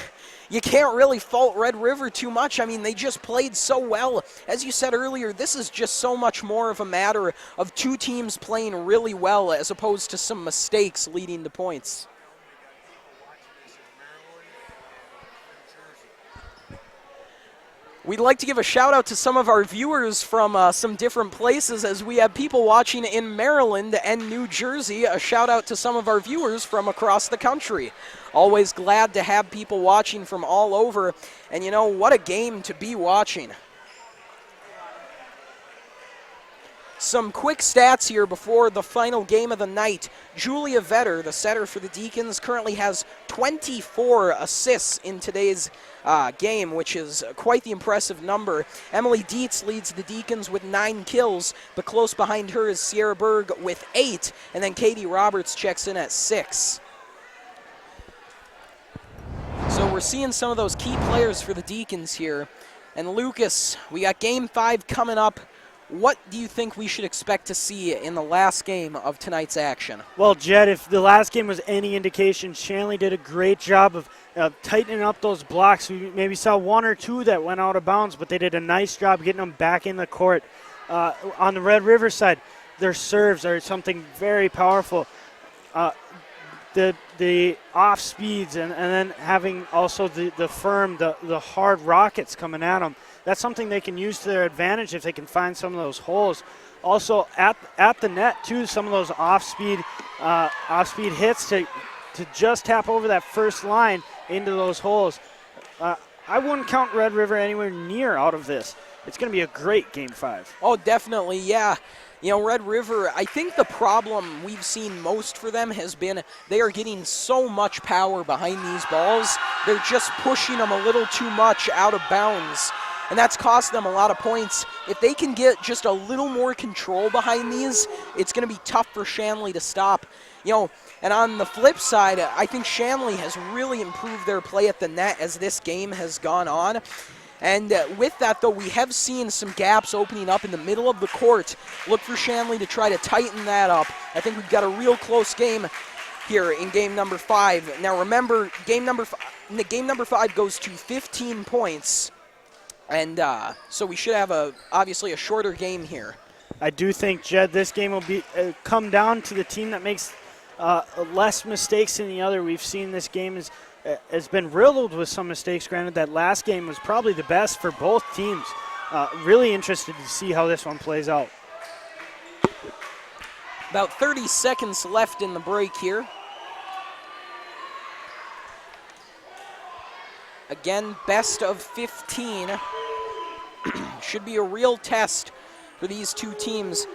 Speaker 1: you can't really fault Red River too much. I mean, they just played so well. As you said earlier, this is just so much more of a matter of 2 teams playing really well as opposed to some mistakes leading to points. We'd like to give a shout out to some of our viewers from some different places, as we have people watching in Maryland and New Jersey. A shout out to some of our viewers from across the country. Always glad to have people watching from all over. And you know, what a game to be watching. Some quick stats here before the final game of the night. Julia Vetter, the setter for the Deacons, currently has 24 assists in today's game, which is quite the impressive number. Emily Dietz leads the Deacons with 9 kills, but close behind her is Sierra Berg with 8, and then Katie Roberts checks in at 6. So we're seeing some of those key players for the Deacons here. And Lucas, we got Game 5 coming up. What do you think we should expect to see in the last game of tonight's action?
Speaker 2: Well, Jed, if the last game was any indication, Shanley did a great job of tightening up those blocks. We maybe saw 1 or 2 that went out of bounds, but they did a nice job getting them back in the court. On the Red River side, their serves are something very powerful. The off speeds and then having also the firm, the hard rockets coming at them. That's something they can use to their advantage if they can find some of those holes. Also at the net too, some of those off speed hits to just tap over that first line into those holes. I wouldn't count Red River anywhere near out of this. It's going to be a great Game 5.
Speaker 1: Oh, definitely, yeah. You know, Red River, I think the problem we've seen most for them has been they are getting so much power behind these balls. They're just pushing them a little too much out of bounds, and that's cost them a lot of points. If they can get just a little more control behind these, it's going to be tough for Shanley to stop. You know, and on the flip side, I think Shanley has really improved their play at the net as this game has gone on. And with that, though, we have seen some gaps opening up in the middle of the court. Look for Shanley to try to tighten that up. I think we've got a real close game here in game number 5. Now, remember, game number 5 goes to 15 points. And so we should have obviously a shorter game here.
Speaker 2: I do think, Jed, this game will be come down to the team that makes less mistakes than the other. We've seen this game has been riddled with some mistakes. Granted, that last game was probably the best for both teams. Really interested to see how this one plays out.
Speaker 1: About 30 seconds left in the break here. Again, best of 15. Should be a real test for these two teams.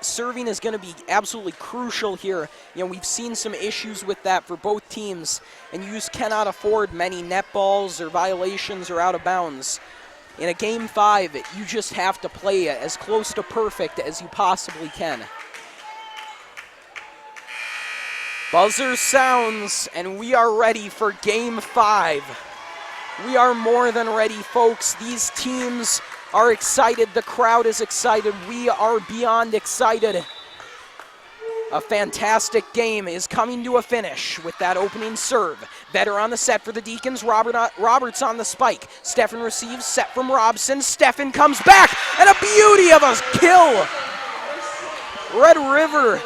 Speaker 1: Serving is going to be absolutely crucial here. You know, we've seen some issues with that for both teams, and you just cannot afford many net balls or violations or out of bounds. In a Game 5, you just have to play as close to perfect as you possibly can. Buzzer sounds, and we are ready for Game 5. We are more than ready, folks. These teams are excited. The crowd is excited. We are beyond excited. A fantastic game is coming to a finish with that opening serve. Vetter on the set for the Deacons. Roberts on the spike. Steffen receives, set from Robson. Steffen comes back, and a beauty of a kill. Red River,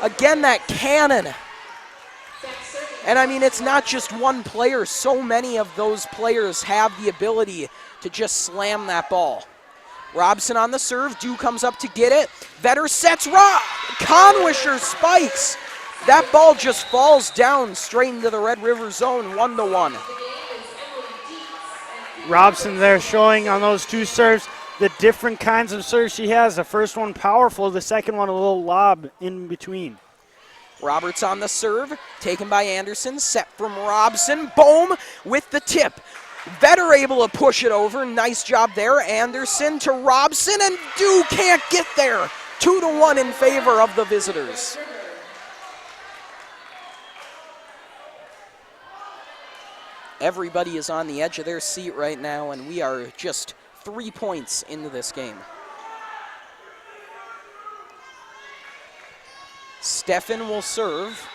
Speaker 1: again, that cannon. And I mean, it's not just one player. So many of those players have the ability to just slam that ball. Robson on the serve. Dew comes up to get it. Vetter sets Conwisher spikes. That ball just falls down straight into the Red River zone, 1-1.
Speaker 2: Robson there showing on those two serves the different kinds of serves she has. The first one powerful, the second one a little lob in between.
Speaker 1: Roberts on the serve, taken by Anderson, set from Robson. Boom with the tip. Vetter able to push it over. Nice job there. Anderson to Robson, and Dew can't get there. 2-1 in favor of the visitors. Everybody is on the edge of their seat right now, and we are just 3 points into this game. Steffen will serve.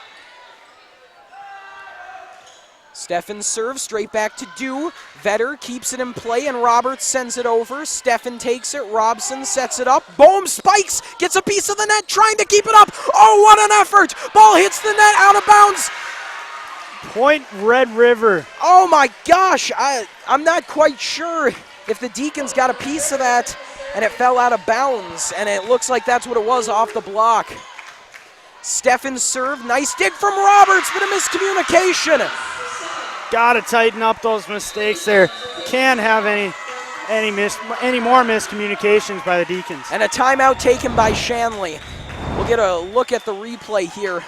Speaker 1: Steffen serves straight back to Dew. Vetter keeps it in play, and Roberts sends it over. Steffen takes it. Robson sets it up. Boom, spikes, gets a piece of the net, trying to keep it up. Oh, what an effort. Ball hits the net, out of bounds.
Speaker 2: Point Red River.
Speaker 1: Oh my gosh, I'm not quite sure if the Deacons got a piece of that and it fell out of bounds, and it looks like that's what it was off the block. Steffen serve, nice dig from Roberts, but a miscommunication.
Speaker 2: Got to tighten up those mistakes there. Can't have any any more miscommunications by the Deacons.
Speaker 1: And a timeout taken by Shanley. We'll get a look at the replay here.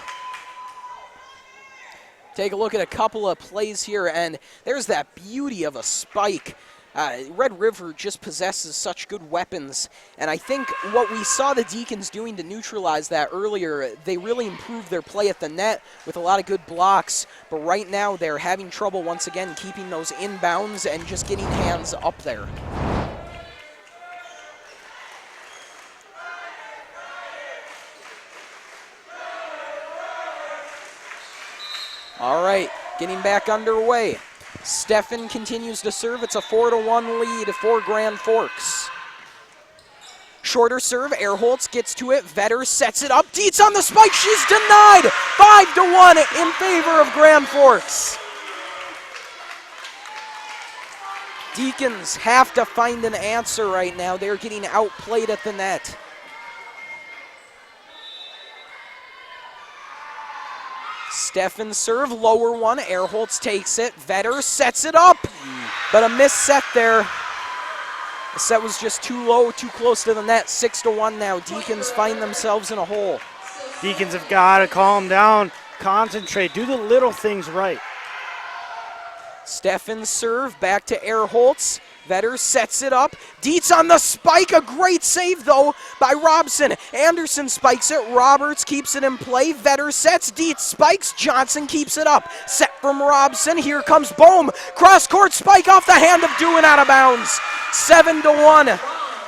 Speaker 1: Take a look at a couple of plays here, and there's that beauty of a spike. Red River just possesses such good weapons, and I think what we saw the Deacons doing to neutralize that earlier, they really improved their play at the net with a lot of good blocks, but right now they're having trouble once again keeping those inbounds and just getting hands up there. All right, getting back underway. Steffen continues to serve. It's a 4-1 lead for Grand Forks. Shorter serve, Erholtz gets to it. Vetter sets it up. Dietz on the spike. She's denied. 5-1 in favor of Grand Forks. Deacons have to find an answer right now. They're getting outplayed at the net. Steffen serve, lower one. Erholtz takes it. Vetter sets it up, but a missed set there. The set was just too low, too close to the net. 6-1 now. Deacons find themselves in a hole.
Speaker 2: Deacons have got to calm down, concentrate, do the little things right.
Speaker 1: Steffen serve, back to Erholtz. Vetter sets it up. Dietz on the spike. A great save, though, by Robson. Anderson spikes it. Roberts keeps it in play. Vetter sets. Dietz spikes. Johnson keeps it up. Set from Robson. Here comes Bohm. Cross-court spike off the hand of Dewan out of bounds. 7-1.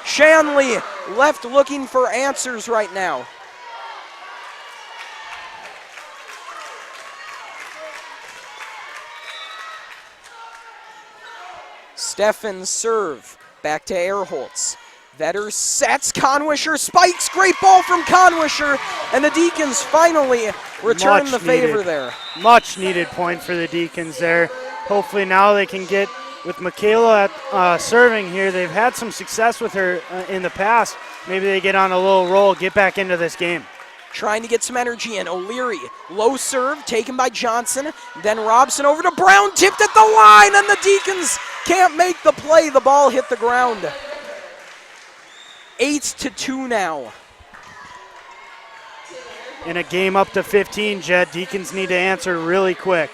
Speaker 1: Shanley left looking for answers right now. Steffen serve, back to Erholtz. Vetter sets, Conwisher spikes, great ball from Conwisher, and the Deacons finally return the favor there.
Speaker 2: Much needed point for the Deacons there. Hopefully now they can get with Michaela serving here. They've had some success with her in the past. Maybe they get on a little roll, get back into this game.
Speaker 1: Trying to get some energy in. O'Leary, low serve, taken by Johnson. Then Robson over to Brown, tipped at the line, and the Deacons can't make the play. The ball hit the ground. 8-2 now.
Speaker 2: In a game up to 15, Jed, Deacons need to answer really quick.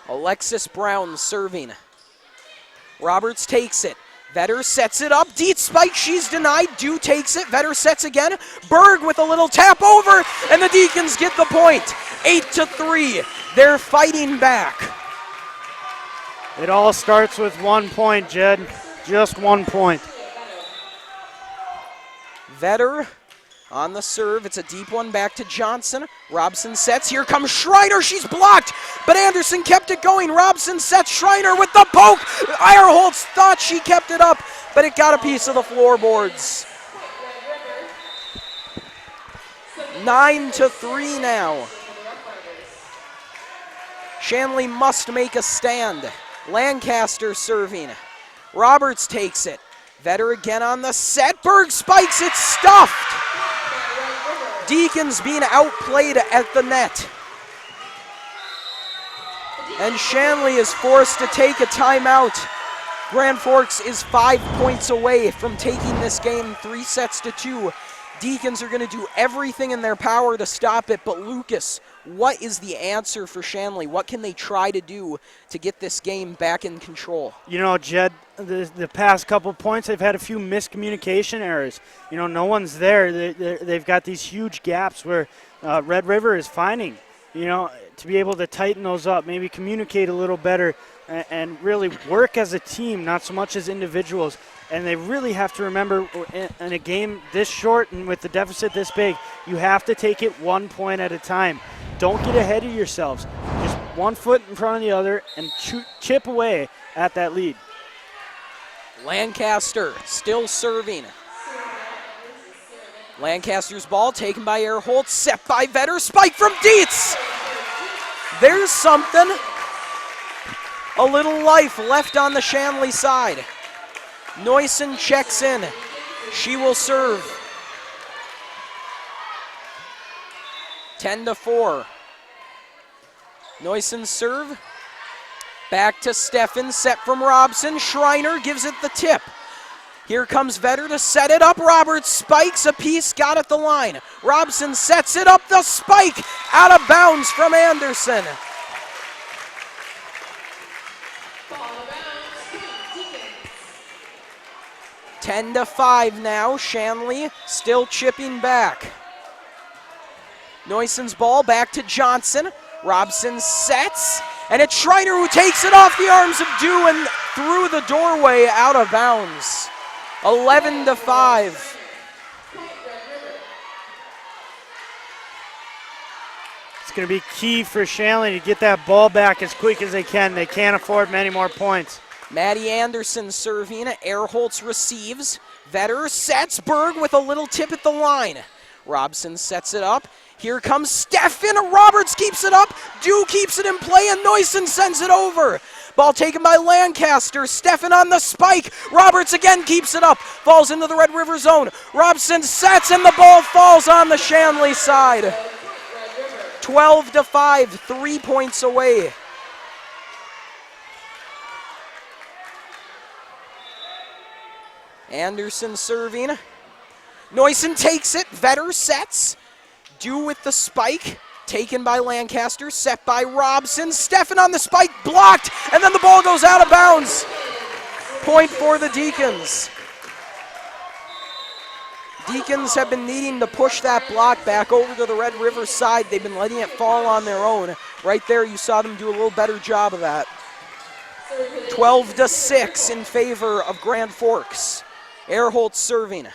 Speaker 1: Alexis Brown serving. Roberts takes it. Vetter sets it up. Dietz spike. She's denied. Dew takes it. Vetter sets again. Berg with a little tap over, and the Deacons get the point. 8-3. They're fighting back.
Speaker 2: It all starts with 1 point, Jed. Just 1 point.
Speaker 1: Vetter on the serve. It's a deep one back to Johnson. Robson sets. Here comes Schreiner. She's blocked, but Anderson kept it going. Robson sets Schreiner with the poke. Eierholtz thought she kept it up, but it got a piece of the floorboards. 9-3 now. Shanley must make a stand. Lancaster serving. Roberts takes it. Vetter again on the set. Berg spikes. It's stuffed. Deacons being outplayed at the net. And Shanley is forced to take a timeout. Grand Forks is 5 points away from taking this game 3-2. Deacons are going to do everything in their power to stop it, but Lucas, what is the answer for Shanley? What can they try to do to get this game back in control?
Speaker 2: You know, Jed, the past couple points, they've had a few miscommunication errors. You know, no one's there. They've got these huge gaps where Red River is finding, you know, to be able to tighten those up, maybe communicate a little better and really work as a team, not so much as individuals. And they really have to remember in a game this short and with the deficit this big, you have to take it 1 point at a time. Don't get ahead of yourselves. Just 1 foot in front of the other and chip away at that lead.
Speaker 1: Lancaster still serving. Lancaster's ball taken by Eierholtz, set by Vetter, spike from Dietz. There's something. A little life left on the Shanley side. Neusen checks in. She will serve. 10-4. Neusen serve. Back to Steffen, set from Robson. Schreiner gives it the tip. Here comes Vetter to set it up. Roberts spikes a piece, got at the line. Robson sets it up, the spike, out of bounds from Anderson.
Speaker 3: Ball out of bounds. Deacons.
Speaker 1: 10-5 now. Shanley still chipping back. Neuson's ball back to Johnson. Robson sets, and it's Schreiner who takes it off the arms of Dew and through the doorway, out of bounds. 11-5.
Speaker 2: It's going to be key for Shanley to get that ball back as quick as they can. They can't afford many more points.
Speaker 1: Maddie Anderson serving. Erholtz receives. Vetter sets. Berg with a little tip at the line. Robson sets it up. Here comes Steffen. Roberts keeps it up. Dew keeps it in play, and Neuson sends it over. Ball taken by Lancaster. Steffen on the spike. Roberts again keeps it up. Falls into the Red River zone. Robson sets, and the ball falls on the Shanley side. 12-5, 3 points away. Anderson serving. Neuson takes it. Vetter sets. Dew with the spike. Taken by Lancaster. Set by Robson. Steffen on the spike. Blocked. And then the ball goes out of bounds. Point for the Deacons. Deacons have been needing to push that block back over to the Red River side. They've been letting it fall on their own. Right there, you saw them do a little better job of that. 12-6 in favor of Grand Forks. Erholtz serving.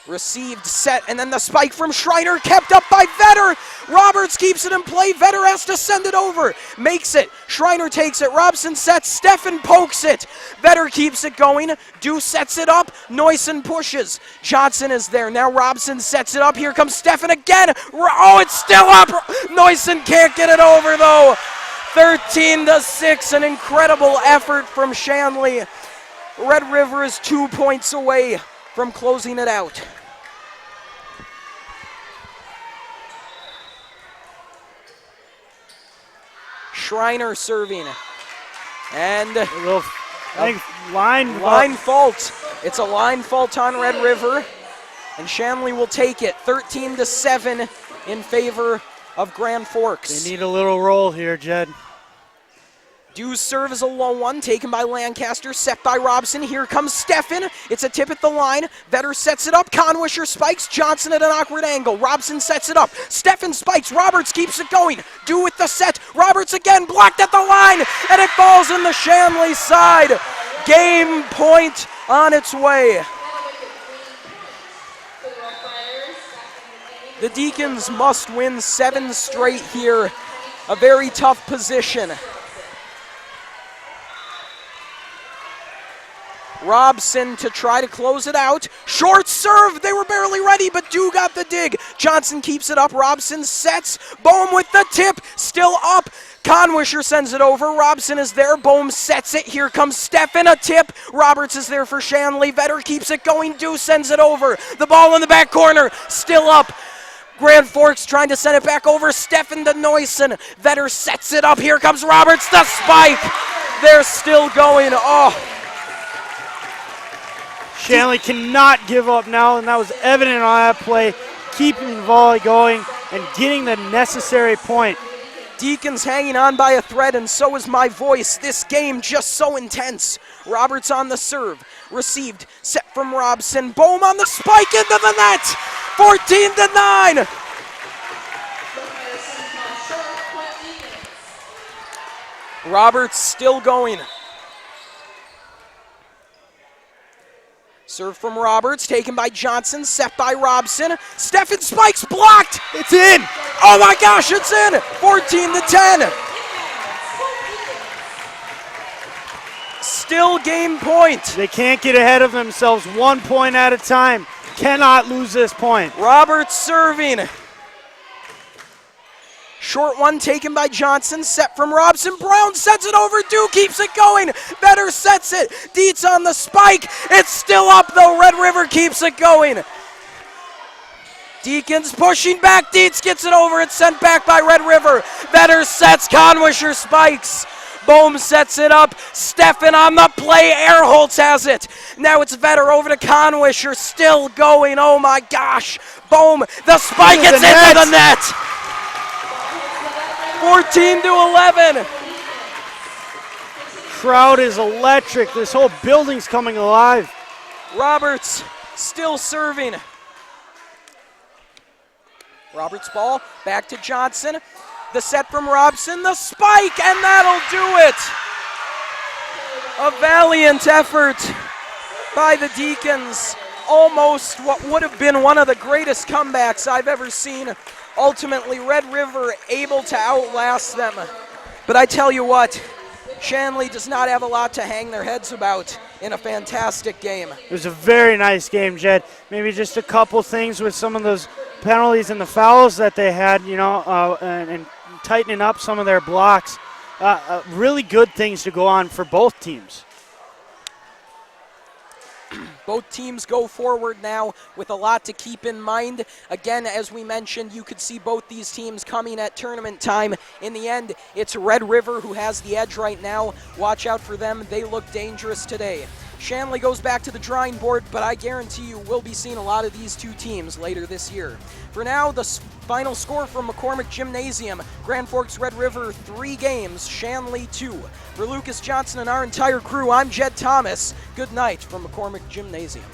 Speaker 1: Received, set, and then the spike from Schreiner kept up by Vetter. Roberts keeps it in play. Vetter has to send it over. Makes it. Schreiner takes it. Robson sets. Steffen pokes it. Vetter keeps it going. Dew sets it up. Neuson pushes. Johnson is there. Now Robson sets it up. Here comes Steffen again. Oh, it's still up. Neuson can't get it over, though. 13-6, an incredible effort from Shanley. Red River is 2 points away from closing it out. Schreiner serving. And
Speaker 2: A little, I think
Speaker 1: line fault. It's a line fault on Red River. And Shanley will take it 13-7 in favor of Grand Forks.
Speaker 2: They need a little roll here, Jed.
Speaker 1: Dew's serve is a low one, taken by Lancaster, set by Robson. Here comes Steffen. It's a tip at the line. Vetter sets it up. Conwisher spikes. Johnson at an awkward angle. Robson sets it up. Steffen spikes. Roberts keeps it going. Dew with the set. Roberts again blocked at the line, and it falls in the Shanley side. Game point on its way. The Deacons must win 7 straight here. A very tough position. Robson to try to close it out. Short serve. They were barely ready, but Dew got the dig. Johnson keeps it up. Robson sets. Bohm with the tip. Still up. Conwisher sends it over. Robson is there. Bohm sets it. Here comes Steffen. A tip. Roberts is there for Shanley. Vetter keeps it going. Dew sends it over. The ball in the back corner. Still up. Grand Forks trying to send it back over. Steffen to Neuson. Vetter sets it up. Here comes Roberts. The spike. They're still going. Oh.
Speaker 2: Shanley cannot give up now, and that was evident on that play. Keeping the volley going and getting the necessary point.
Speaker 1: Deacons hanging on by a thread, and so is my voice. This game just so intense. Roberts on the serve. Received. Set from Robson. Bohm on the spike into the net. 14-9. Roberts still going. Serve from Roberts, taken by Johnson, set by Robson. Steffen spikes, blocked.
Speaker 2: It's in.
Speaker 1: Oh my gosh, it's in. 14-10. Still game point.
Speaker 2: They can't get ahead of themselves 1 point at a time. Cannot lose this point.
Speaker 1: Roberts serving. Short one taken by Johnson, set from Robson. Brown sets it over. Dew keeps it going. Vetter sets it. Dietz on the spike. It's still up though. Red River keeps it going. Deacons pushing back. Dietz gets it over. It's sent back by Red River. Vetter sets. Conwisher spikes. Bohm sets it up. Steffen on the play. Airholtz has it. Now it's Vetter over to Conwisher. Still going. Oh my gosh. Bohm. The spike. It's into the net. 14-11.
Speaker 2: Crowd is electric. This whole building's coming alive.
Speaker 1: Roberts still serving. Roberts ball back to Johnson. The set from Robson, the spike, and that'll do it. A valiant effort by the Deacons. Almost what would have been one of the greatest comebacks I've ever seen. Ultimately, Red River able to outlast them. But I tell you what, Shanley does not have a lot to hang their heads about in a fantastic game.
Speaker 2: It was a very nice game, Jed. Maybe just a couple things with some of those penalties and the fouls that they had, and tightening up some of their blocks. Really good things to go on for both teams.
Speaker 1: Both teams go forward now with a lot to keep in mind. Again, as we mentioned, you could see both these teams coming at tournament time. In the end, it's Red River who has the edge right now. Watch out for them. They look dangerous today. Shanley goes back to the drawing board, but I guarantee you we'll be seeing a lot of these two teams later this year. For now, the final score from McCormick Gymnasium, Grand Forks Red River 3 games, Shanley 2. For Lucas Johnson and our entire crew, I'm Jed Thomas. Good night from McCormick Gymnasium.